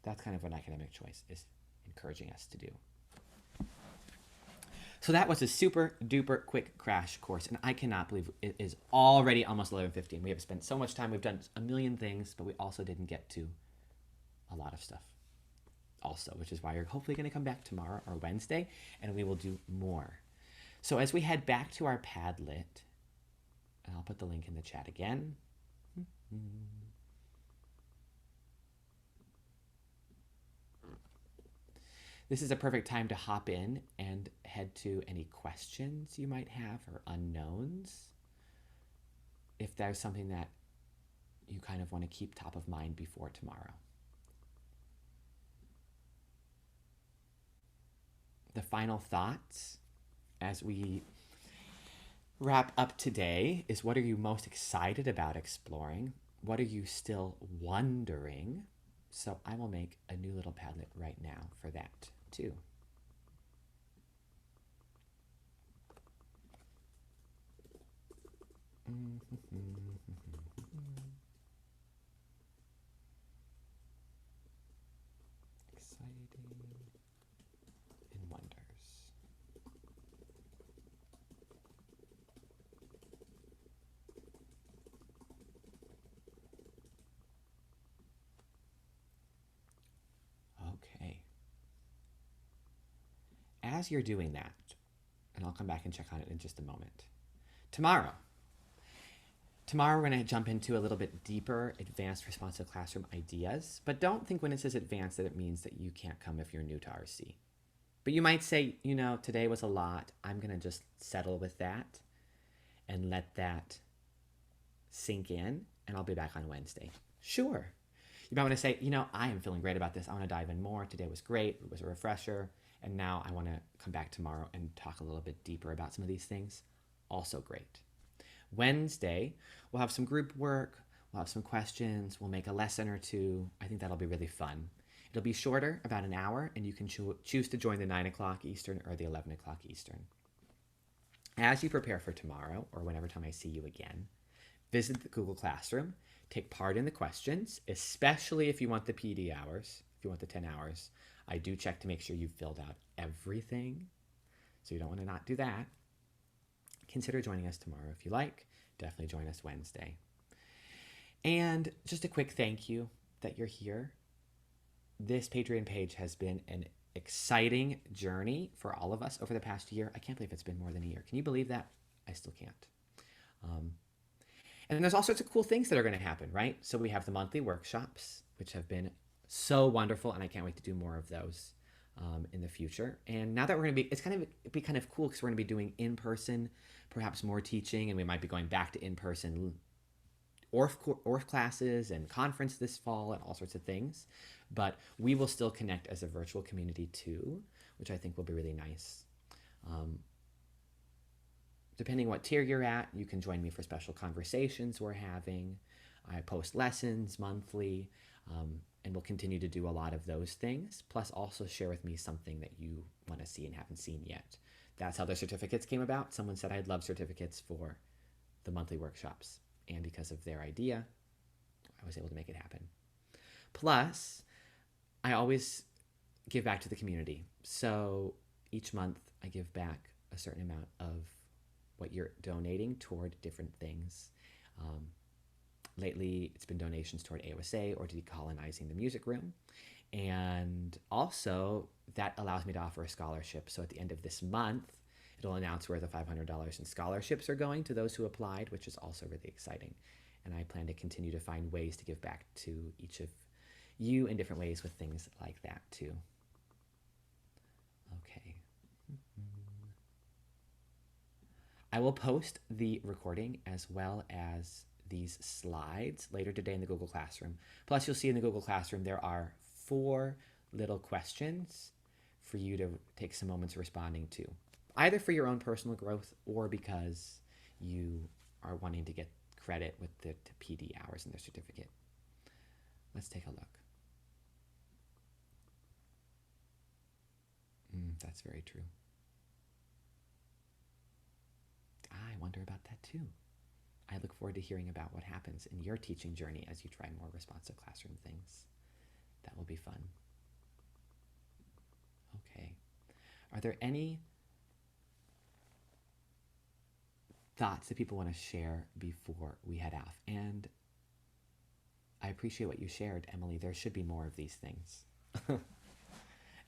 That's kind of what academic choice is encouraging us to do. So that was a super duper quick crash course, and I cannot believe it is already almost 11:15. We have spent so much time, we've done a million things, but we also didn't get to a lot of stuff also, which is why you're hopefully going to come back tomorrow or Wednesday, and we will do more. So as we head back to our Padlet, and I'll put the link in the chat again. This is a perfect time to hop in and head to any questions you might have or unknowns. If there's something that you kind of want to keep top of mind before tomorrow. The final thoughts as we wrap up today is, what are you most excited about exploring? What are you still wondering? So I will make a new little Padlet right now for that too. Exciting and wonders. Okay. As you're doing that, and I'll come back and check on it in just a moment. Tomorrow we're going to jump into a little bit deeper advanced responsive classroom ideas, but don't think when it says advanced that it means that you can't come if you're new to RC. But you might say, you know, today was a lot. I'm going to just settle with that and let that sink in, and I'll be back on Wednesday. Sure. You might want to say, you know, I am feeling great about this. I want to dive in more. Today was great. It was a refresher. And now I want to come back tomorrow and talk a little bit deeper about some of these things. Also great. Wednesday, we'll have some group work. We'll have some questions. We'll make a lesson or two. I think that'll be really fun. It'll be shorter, about an hour, and you can choose to join the 9 o'clock Eastern or the 11 o'clock Eastern. As you prepare for tomorrow, or whenever time I see you again, visit the Google Classroom, take part in the questions, especially if you want the PD hours, if you want the 10 hours. I do check to make sure you've filled out everything, so you don't want to not do that. Consider joining us tomorrow if you like. Definitely join us Wednesday. And just a quick thank you that you're here. This Patreon page has been an exciting journey for all of us over the past year. I can't believe it's been more than a year. Can you believe that? I still can't. And there's all sorts of cool things that are going to happen, right? So we have the monthly workshops, which have been so wonderful, and I can't wait to do more of those in the future. And now that we're going to be, it'd be kind of cool because we're going to be doing in-person, perhaps more teaching, and we might be going back to in-person Orff classes and conference this fall and all sorts of things. But we will still connect as a virtual community too, which I think will be really nice. Depending what tier you're at, you can join me for special conversations we're having. I post lessons monthly. and we'll continue to do a lot of those things, plus also share with me something that you want to see and haven't seen yet. That's how the certificates came about. Someone said I'd love certificates for the monthly workshops, and because of their idea, I was able to make it happen. Plus, I always give back to the community. So each month I give back a certain amount of what you're donating toward different things. Lately, it's been donations toward AOSA or decolonizing the music room. And also, that allows me to offer a scholarship. So at the end of this month, it'll announce where the $500 in scholarships are going to those who applied, which is also really exciting. And I plan to continue to find ways to give back to each of you in different ways with things like that too. Okay. I will post the recording as well as these slides later today in the Google Classroom. Plus, you'll see in the Google Classroom there are 4 little questions for you to take some moments responding to, either for your own personal growth or because you are wanting to get credit with the PD hours in their certificate. Let's take a look. That's very true. I wonder about that too. I look forward to hearing about what happens in your teaching journey as you try more responsive classroom things. That will be fun. Okay. Are there any thoughts that people want to share before we head off? And I appreciate what you shared, Emily. There should be more of these things.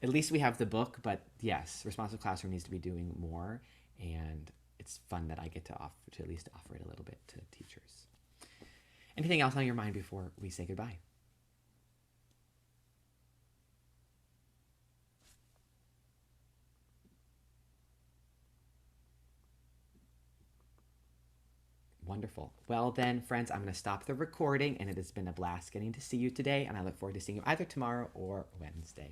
At least we have the book, but yes, Responsive Classroom needs to be doing more, and it's fun that I get to at least offer it a little bit to teachers. Anything else on your mind before we say goodbye? Wonderful. Well then, friends, I'm going to stop the recording, and it has been a blast getting to see you today, and I look forward to seeing you either tomorrow or Wednesday.